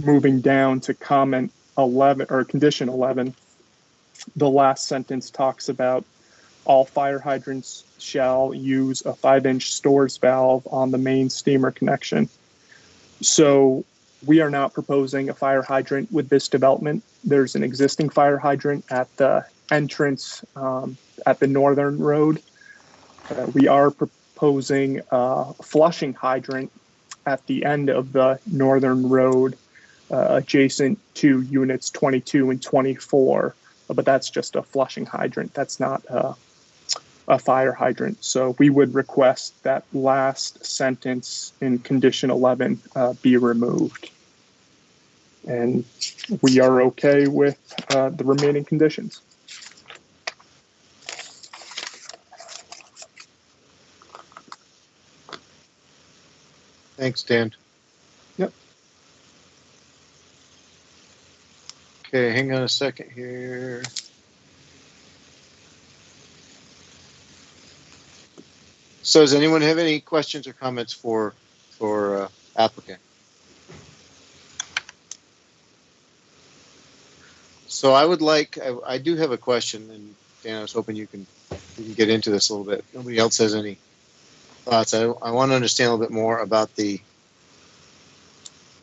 moving down to comment 11 or condition 11, the last sentence talks about all fire hydrants shall use a 5-inch stores valve on the main steamer connection. So we are not proposing a fire hydrant with this development. There's an existing fire hydrant at the entrance at the northern road. We are proposing a flushing hydrant at the end of the northern road adjacent to units 22 and 24, but that's just a flushing hydrant. That's not a fire hydrant. So we would request that last sentence in condition 11 be removed. And we are okay with the remaining conditions.
Thanks, Dan.
Yep.
Okay, hang on a second here. So does anyone have any questions or comments for applicant? So I would like, I do have a question, and Dan, I was hoping you can get into this a little bit. Nobody else has any thoughts. I want to understand a little bit more about the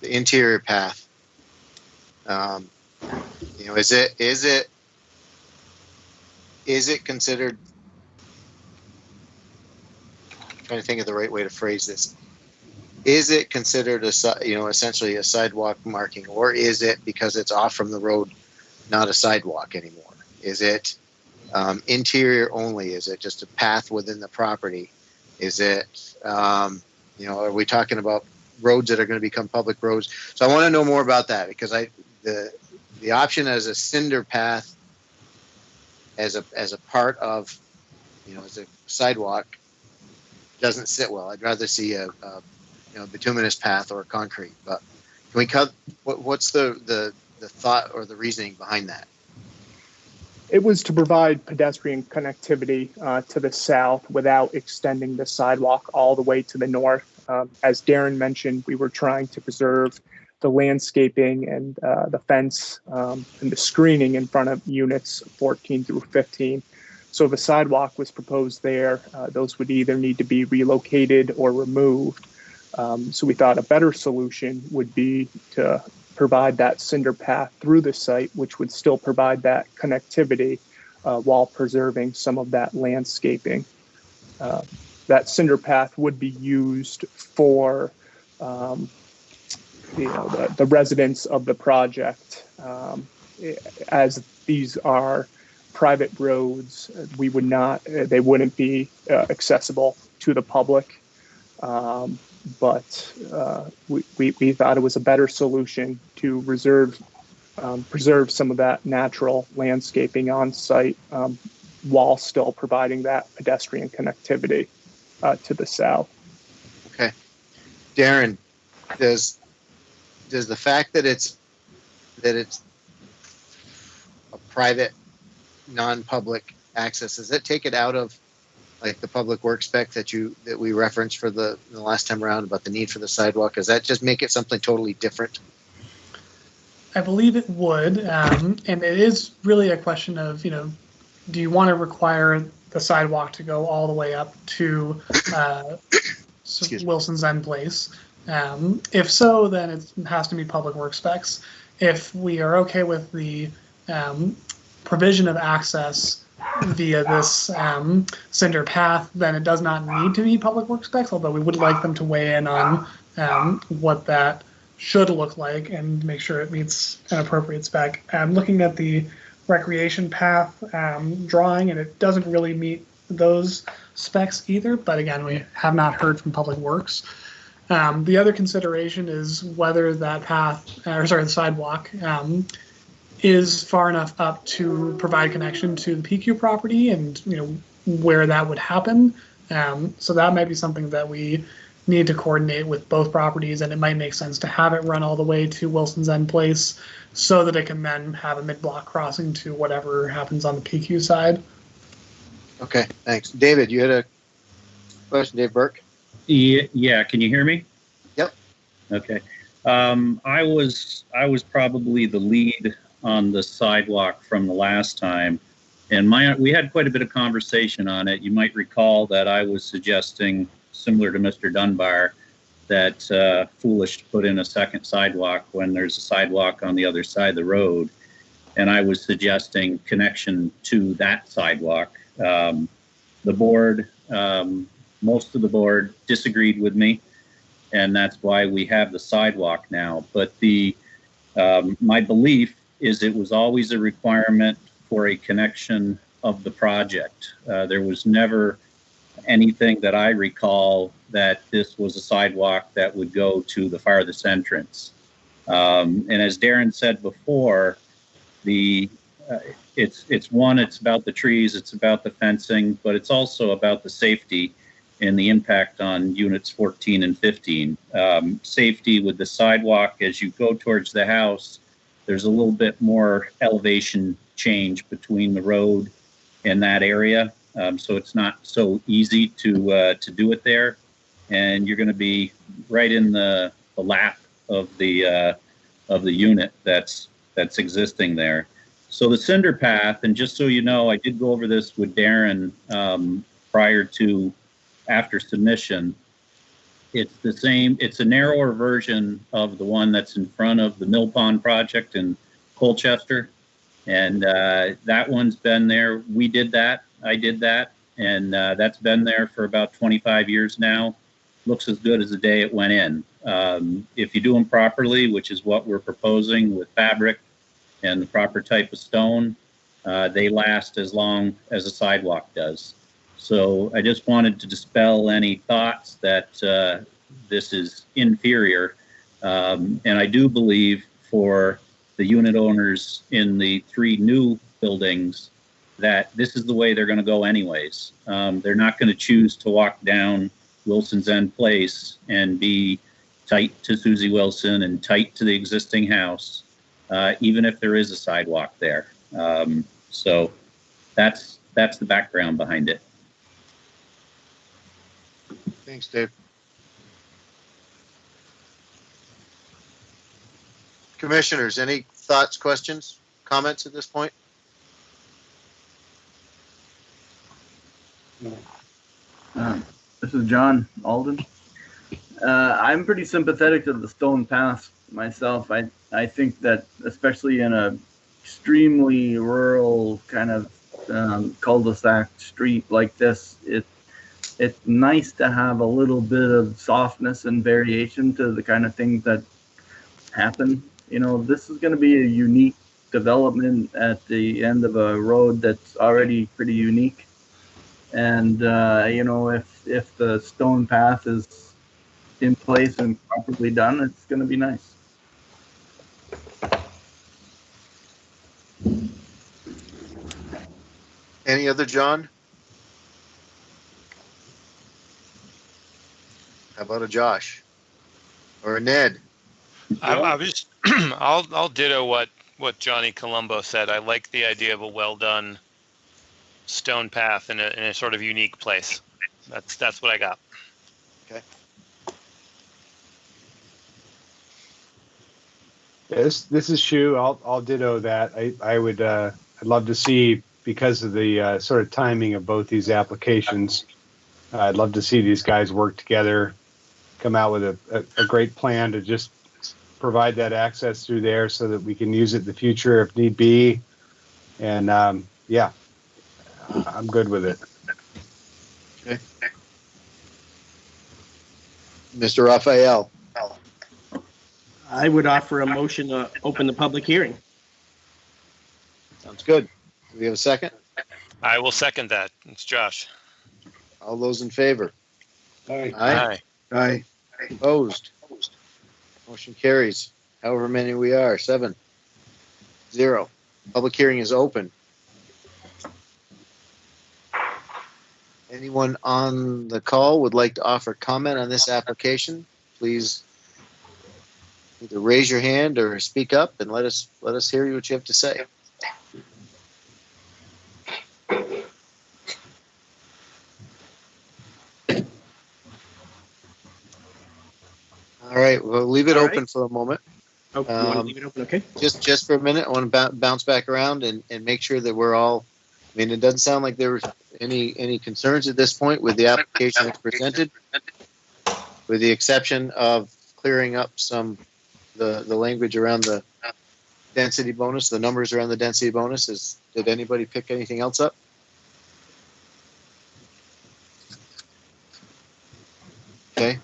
interior path. You know, is it considered? I'm trying to think of the right way to phrase this. Is it considered essentially a sidewalk marking, or is it, because it's off from the road, not a sidewalk anymore? Is it interior only? Is it just a path within the property? Is it, are we talking about roads that are going to become public roads? So I want to know more about that, because the option as a cinder path, as a part of, as a sidewalk, doesn't sit well. I'd rather see a bituminous path or concrete. But can we cut? What's the thought or the reasoning behind that?
It was to provide pedestrian connectivity to the south without extending the sidewalk all the way to the north. As Darren mentioned, we were trying to preserve the landscaping and the fence and the screening in front of units 14 through 15. So if a sidewalk was proposed there, those would either need to be relocated or removed. So we thought a better solution would be to provide that cinder path through the site, which would still provide that connectivity while preserving some of that landscaping. That cinder path would be used for the residents of the project. As these are private roads, they wouldn't be accessible to the public. But we thought it was a better solution to preserve some of that natural landscaping on site while still providing that pedestrian connectivity to the south.
Okay, Darren, does the fact that it's a private, non-public access, does it take it out of like the public works spec that we referenced for the last time around about the need for the sidewalk? Does that just make it something totally different?
I believe it would, and it is really a question of, do you want to require the sidewalk to go all the way up to Wilson's End Place? If so, then it has to be public works specs. If we are okay with the provision of access via this cinder path, then it does not need to be public works specs, although we would like them to weigh in on what that should look like and make sure it meets an appropriate spec. I'm looking at the recreation path drawing, and it doesn't really meet those specs either, but again, we have not heard from Public Works. The other consideration is whether that path, the sidewalk, is far enough up to provide connection to the Pecue property and where that would happen. So that might be something that we need to coordinate with both properties, and it might make sense to have it run all the way to Wilson's End Place so that it can then have a mid-block crossing to whatever happens on the Pecue side.
Okay, thanks. David, you had a question, Dave Burke?
Yeah, can you hear me?
Yep.
Okay. I was probably the lead on the sidewalk from the last time, and we had quite a bit of conversation on it. You might recall that I was suggesting, similar to Mr. Dunbar, that foolish to put in a second sidewalk when there's a sidewalk on the other side of the road, and I was suggesting connection to that sidewalk. The board, most of the board disagreed with me. and that's why we have the sidewalk now. But my belief is it was always a requirement for a connection of the project. There was never anything that I recall that this was a sidewalk that would go to the farthest entrance. And as Darren said before, it's about the trees, it's about the fencing, but it's also about the safety and the impact on units 14 and 15. Safety with the sidewalk as you go towards the house, there's a little bit more elevation change between the road and that area. So it's not so easy to do it there. And you're going to be right in the lap of the unit that's existing there. So the cinder path, and just so you know, I did go over this with Darren after submission. It's the same, it's a narrower version of the one that's in front of the Mill Pond project in Colchester. And that one's been there. We did that, I did that, and that's been there for about 25 years now. Looks as good as the day it went in. If you do them properly, which is what we're proposing with fabric and the proper type of stone, they last as long as a sidewalk does. So I just wanted to dispel any thoughts that this is inferior. And I do believe for the unit owners in the 3 new buildings that this is the way they're going to go anyways. They're not going to choose to walk down Wilson's End Place and be tight to Susie Wilson and tight to the existing house, even if there is a sidewalk there. So that's the background behind it.
Thanks, Dave. Commissioners, any thoughts, questions, comments at this point?
This is John Alden. I'm pretty sympathetic to the stone path myself. I think that especially in a extremely rural kind of cul-de-sac street like this, it's nice to have a little bit of softness and variation to the kind of things that happen. You know, this is going to be a unique development at the end of a road that's already pretty unique. And, you know, if the stone path is in place and properly done, it's going to be nice.
Any other, John? How about a Josh or a Ned?
I was I'll ditto what Johnny Colombo said. I like the idea of a well done stone path in a sort of unique place. That's what I got.
Okay.
Yeah, this is Shu. I'll ditto that. I'd love to see, because of the sort of timing of both these applications, I'd love to see these guys work together, come out with a great plan to just provide that access through there so that we can use it in the future if need be. And yeah, I'm good with it.
Okay. Mr. Raphael.
I would offer a motion to open the public hearing.
Sounds good. Do we have a second?
I will second that. It's Josh.
All those in favor?
Aye.
Aye.
Aye.
Opposed? Motion carries. However many we are, 7-0. Public hearing is open. Anyone on the call would like to offer comment on this application? Please either raise your hand or speak up and let us hear what you have to say. All right, we'll leave it open for a moment.
Oh, you want to leave it open? Okay.
Just for a minute, I want to bounce back around and make sure that we're all, I mean, it doesn't sound like there were any concerns at this point with the application that's presented, with the exception of clearing up the language around the density bonus, the numbers around the density bonus. Did anybody pick anything else up? Okay.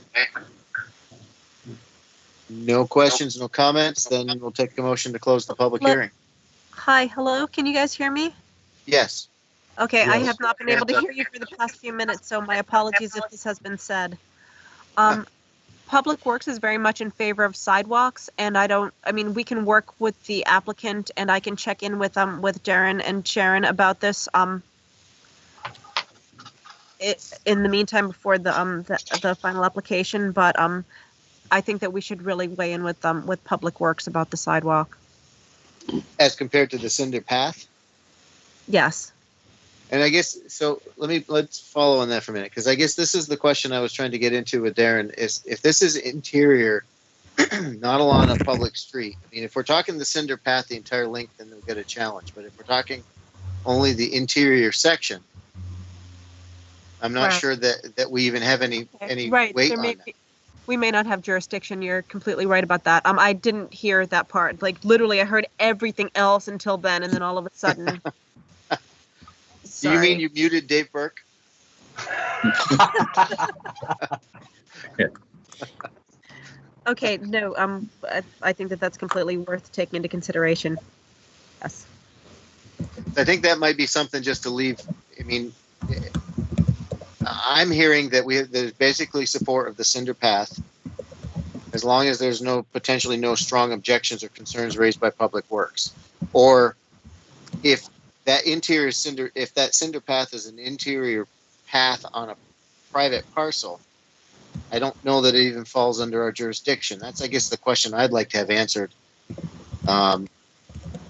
No questions, no comments, then we'll take a motion to close the public hearing.
Hi, hello, can you guys hear me?
Yes.
Okay, I
Yes.
have not been able to hear you for the past few minutes, so my apologies if this has been said. Public Works is very much in favor of sidewalks, and we can work with the applicant, and I can check in with Darren and Sharon about this. In the meantime, before the final application, but I think that we should really weigh in with Public Works about the sidewalk.
As compared to the cinder path?
Yes.
And I guess, so let's follow on that for a minute, because I guess this is the question I was trying to get into with Darren, is if this is interior, not along a public street. I mean, if we're talking the cinder path, the entire length, then we've got a challenge. But if we're talking only the interior section, I'm not sure that we even have any weight on that.
We may not have jurisdiction. You're completely right about that. I didn't hear that part. Like, literally, I heard everything else until then, and then all of a sudden.
Do you mean you muted Dave Burke?
Okay, no, I think that's completely worth taking into consideration. Yes.
I think that might be something just to leave. I mean, I'm hearing that there's basically support of the cinder path, as long as there's potentially no strong objections or concerns raised by Public Works, or if that cinder path is an interior path on a private parcel, I don't know that it even falls under our jurisdiction. That's, I guess, the question I'd like to have answered. And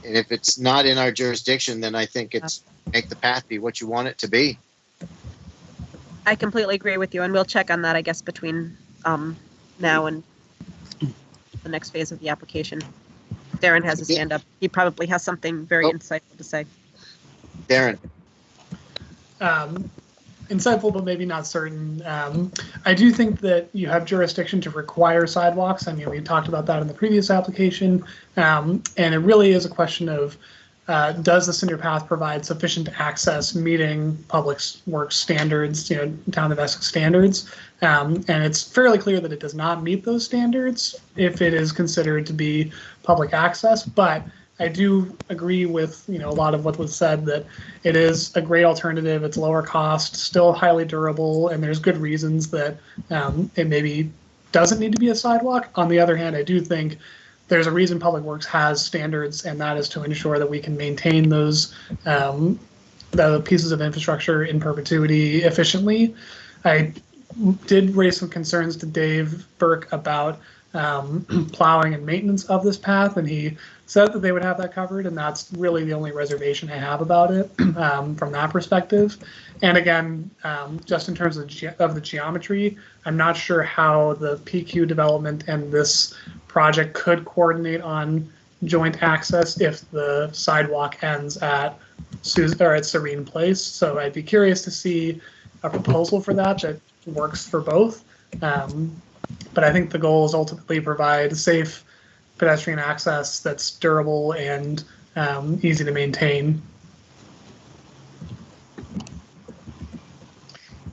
if it's not in our jurisdiction, then I think it's make the path be what you want it to be.
I completely agree with you, and we'll check on that, I guess, between now and the next phase of the application. Darren has his hand up. He probably has something very insightful to say.
Darren.
Insightful, but maybe not certain. I do think that you have jurisdiction to require sidewalks. I mean, we talked about that in the previous application, and it really is a question of does the cinder path provide sufficient access meeting Public Works standards, Town of Essex standards? And it's fairly clear that it does not meet those standards if it is considered to be public access, but I do agree with a lot of what was said, that it is a great alternative. It's lower cost, still highly durable, and there's good reasons that it maybe doesn't need to be a sidewalk. On the other hand, I do think there's a reason Public Works has standards, and that is to ensure that we can maintain those the pieces of infrastructure in perpetuity efficiently. I did raise some concerns to Dave Burke about plowing and maintenance of this path, and he said that they would have that covered, and that's really the only reservation I have about it from that perspective. And again, just in terms of the geometry, I'm not sure how the Pecue development and this project could coordinate on joint access if the sidewalk ends at Serene Place. So I'd be curious to see a proposal for that works for both. But I think the goal is ultimately provide safe pedestrian access that's durable and easy to maintain.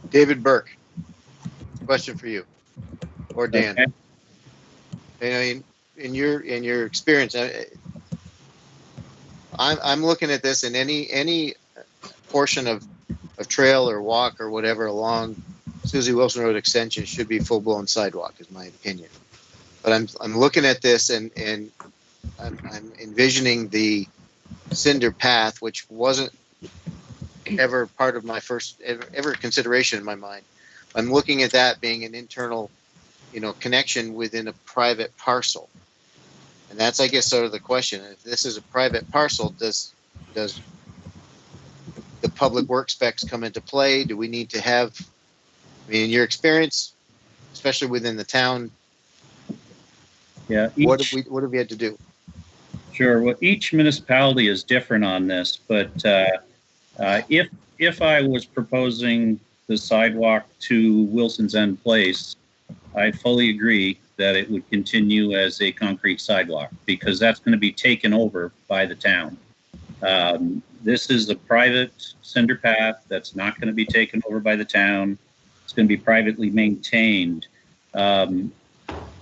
David Burke, question for you, or Dan. Okay. I mean, in your experience, I'm looking at this, and any portion of trail or walk or whatever along Susie Wilson Road extension should be full-blown sidewalk, is my opinion. But I'm looking at this, and I'm envisioning the cinder path, which wasn't ever part of my first ever consideration in my mind. I'm looking at that being an internal, connection within a private parcel, and that's, I guess, sort of the question. If this is a private parcel, does the Public Works specs come into play? Do we need to have? I mean, in your experience, especially within the town, what have we had to do?
Sure. Well, each municipality is different on this, but if I was proposing the sidewalk to Wilson's End Place, I fully agree that it would continue as a concrete sidewalk, because that's going to be taken over by the town. This is a private cinder path that's not going to be taken over by the town. It's going to be privately maintained.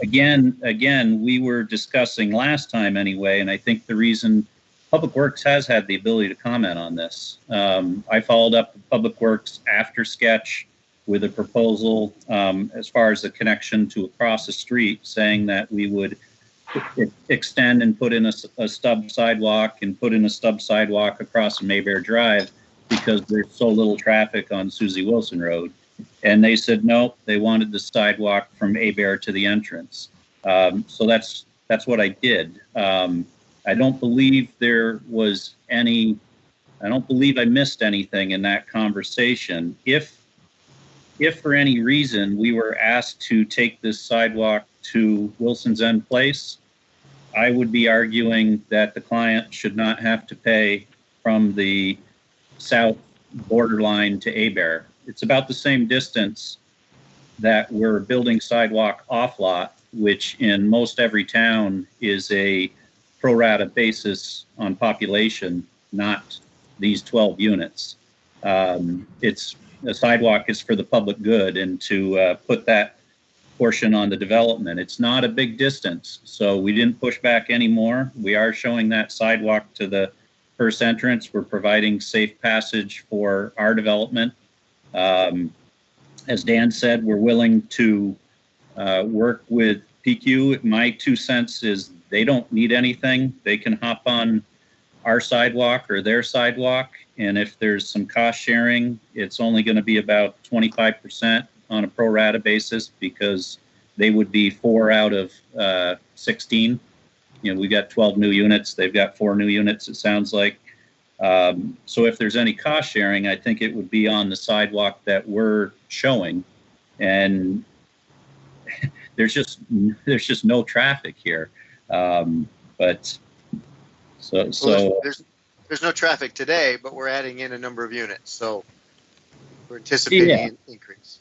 again, we were discussing last time anyway, and I think the reason Public Works has had the ability to comment on this. I followed up with Public Works after sketch with a proposal as far as the connection to across the street, saying that we would extend and put in a stub sidewalk and put in a stub sidewalk across Mayberry Drive because there's so little traffic on Susie Wilson Road. And they said no, they wanted the sidewalk from Mayberry to the entrance. So that's what I did. I don't believe there was any, I don't believe I missed anything in that conversation. If for any reason we were asked to take this sidewalk to Wilson's End Place, I would be arguing that the client should not have to pay from the south borderline to Mayberry. It's about the same distance that we're building sidewalk off lot, which in most every town is a pro rata basis on population, not these 12 units. It's a sidewalk is for the public good, and to put that portion on the development, it's not a big distance. So we didn't push back anymore. We are showing that sidewalk to the first entrance. We're providing safe passage for our development. As Dan said, we're willing to work with Pecue. My 2 cents is they don't need anything. They can hop on our sidewalk or their sidewalk. And if there's some cost sharing, it's only going to be about 25% on a pro rata basis because they would be 4 out of 16. You know, we got 12 new units. They've got 4 new units, it sounds like. So if there's any cost sharing, I think it would be on the sidewalk that we're showing. And there's just no traffic here. But
there's no traffic today, but we're adding in a number of units, so we're anticipating an increase.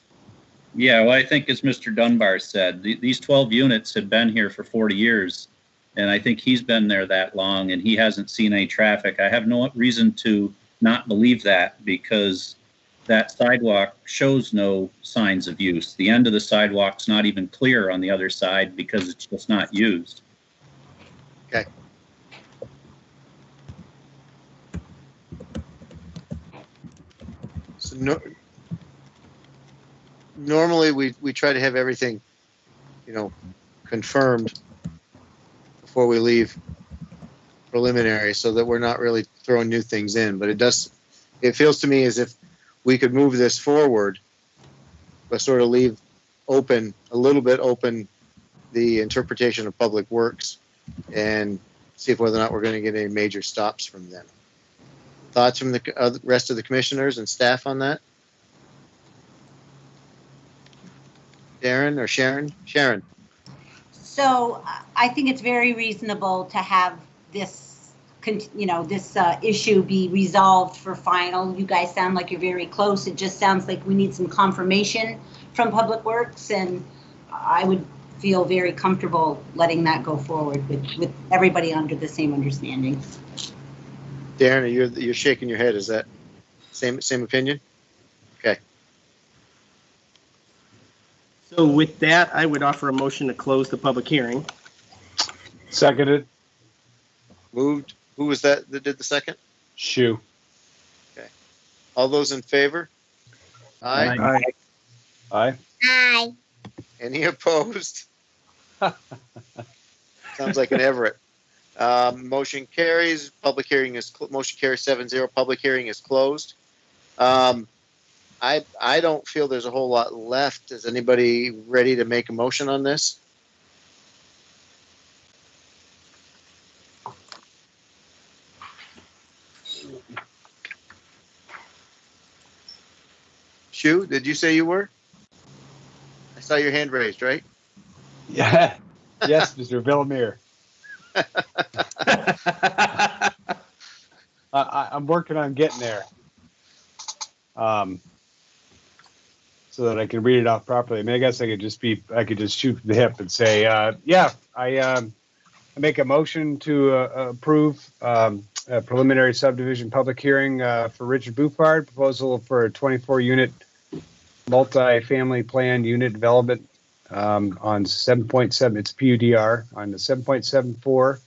Yeah, well, I think as Mr. Dunbar said, these 12 units have been here for 40 years, and I think he's been there that long, and he hasn't seen any traffic. I have no reason to not believe that because that sidewalk shows no signs of use. The end of the sidewalk's not even clear on the other side because it's just not used.
Okay. So normally we try to have everything, confirmed before we leave preliminary so that we're not really throwing new things in. But it feels to me as if we could move this forward, but sort of leave open, a little bit open, the interpretation of Public Works and see whether or not we're going to get any major stops from them. Thoughts from the rest of the commissioners and staff on that? Darren or Sharon? Sharon.
So I think it's very reasonable to have this, this issue be resolved for final. You guys sound like you're very close. It just sounds like we need some confirmation from Public Works, and I would feel very comfortable letting that go forward with everybody under the same understanding.
Darren, you're shaking your head. Is that same opinion? Okay.
So with that, I would offer a motion to close the public hearing.
Seconded.
Moved. Who was that did the second?
Shoe.
Okay. All those in favor? Aye.
Aye. Aye.
Aye.
Any opposed? Sounds like an Everett. Motion carries. Public hearing is motion carries 7-0. Public hearing is closed. I don't feel there's a whole lot left. Is anybody ready to make a motion on this? Shu, did you say you were? I saw your hand raised, right?
Yeah. Yes, Mr. Villamere. I'm working on getting there. So that I can read it off properly. I mean, I guess I could just shoot from the hip and say, I make a motion to approve a preliminary subdivision public hearing for Richard Bouffard, proposal for a 24-unit multi-family planned unit development on 7.7, it's PUD-R on the 7.74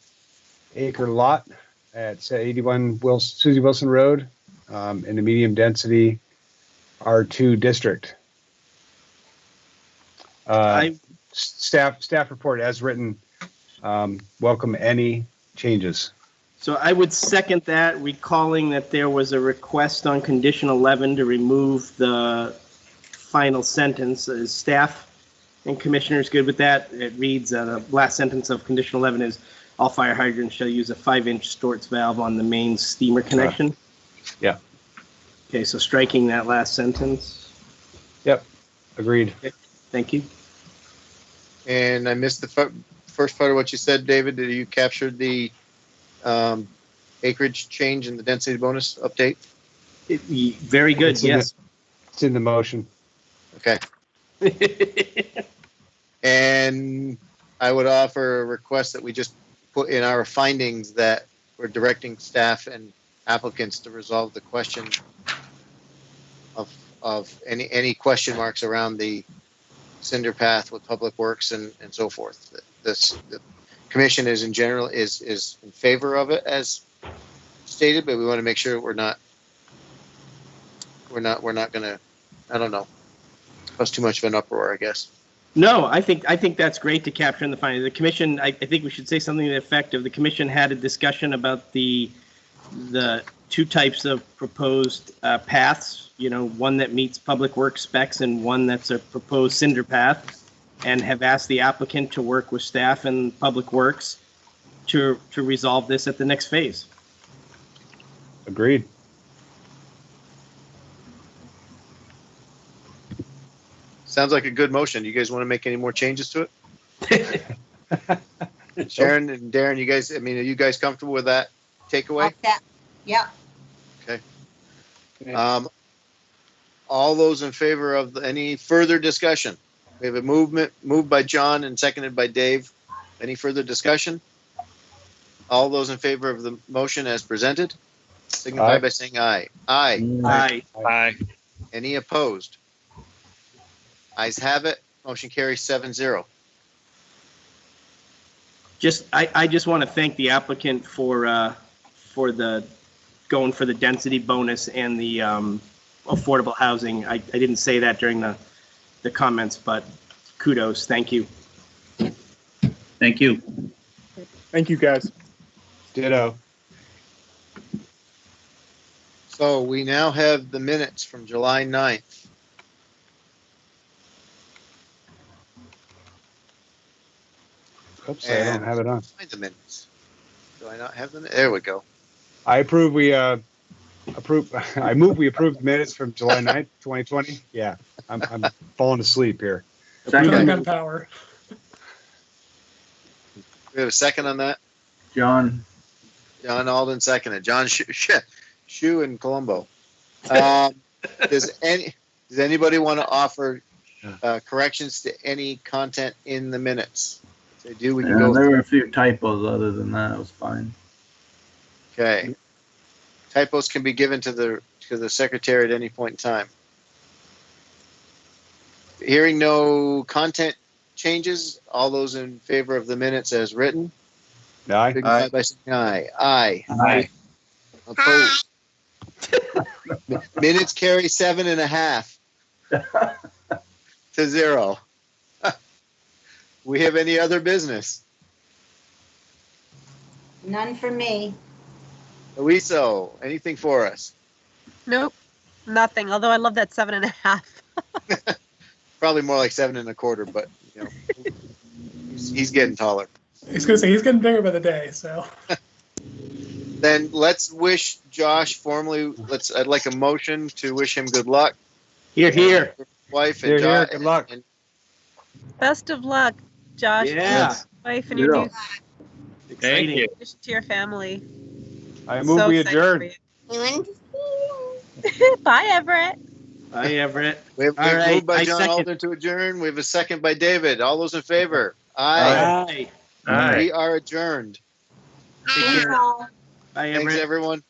acre lot at 81 Susie Wilson Road in the medium density R2 district. Staff report as written. Welcome any changes.
So I would second that, recalling that there was a request on condition 11 to remove the final sentence. Is staff and commissioners good with that? It reads, the last sentence of condition 11 is, all fire hydrants shall use a 5-inch Stort's valve on the main steamer connection.
Yeah.
Okay, so striking that last sentence.
Yep, agreed.
Okay. Thank you.
And I missed the first part of what you said, David. Did you capture the acreage change in the density bonus update?
Very good, yes.
It's in the motion.
Okay. And I would offer a request that we just put in our findings that we're directing staff and applicants to resolve the question of any question marks around the cinder path with Public Works and so forth. The commission is in general is in favor of it as stated, but we want to make sure we're not gonna, I don't know, cause too much of an uproar, I guess.
No, I think that's great to capture in the finding. The commission, I think we should say something to the effect of, the commission had a discussion about the two types of proposed paths, one that meets Public Works specs and one that's a proposed cinder path, and have asked the applicant to work with staff and Public Works to resolve this at the next phase.
Agreed.
Sounds like a good motion. You guys want to make any more changes to it? Sharon and Darren, you guys, are you guys comfortable with that takeaway?
Yeah.
Okay. All those in favor of any further discussion? We have a moved by John and seconded by Dave. Any further discussion? All those in favor of the motion as presented, signify by saying aye. Aye.
Aye.
Aye.
Any opposed? Ayes have it. Motion carries 7-0.
I just want to thank the applicant for the going for the density bonus and the affordable housing. I didn't say that during the comments, but kudos. Thank you.
Thank you.
Thank you, guys.
Ditto.
So we now have the minutes from July 9th.
Oops, I don't have it on.
Find the minutes. Do I not have them? There we go.
I approve. I move we approve the minutes from July 9th, 2020. Yeah, I'm falling asleep here.
Second. Got power.
We have a second on that.
John
Alden seconded. John Shu and Colombo. Does anybody want to offer corrections to any content in the minutes? If they do, we can go.
There were a few typos. Other than that, it was fine.
Okay. Typos can be given to the secretary at any point in time. Hearing no content changes, all those in favor of the minutes as written?
Aye.
Aye. By saying aye. Aye. Aye. Opposed? Minutes carry 7.5 to 0. We have any other business?
None for me.
Luiso, anything for us?
Nope, nothing. Although I love that 7.5.
Probably more like 7.25, but he's getting taller.
He's gonna say he's getting bigger by the day. So
then let's wish Josh formally. I'd like a motion to wish him good luck.
Here.
Wife and
Here,
Josh.
good luck.
Best of luck, Josh.
Yeah.
Wife and your new
Exciting.
addition to your family.
I move we adjourn.
Bye, Everett.
Bye, Everett.
We have
All right,
moved by
I
John
second.
Alden to adjourn. We have a second by David. All those in favor? Aye.
Aye.
We are adjourned.
Take care.
Thanks all.
Bye,
Thanks,
Everett.
everyone.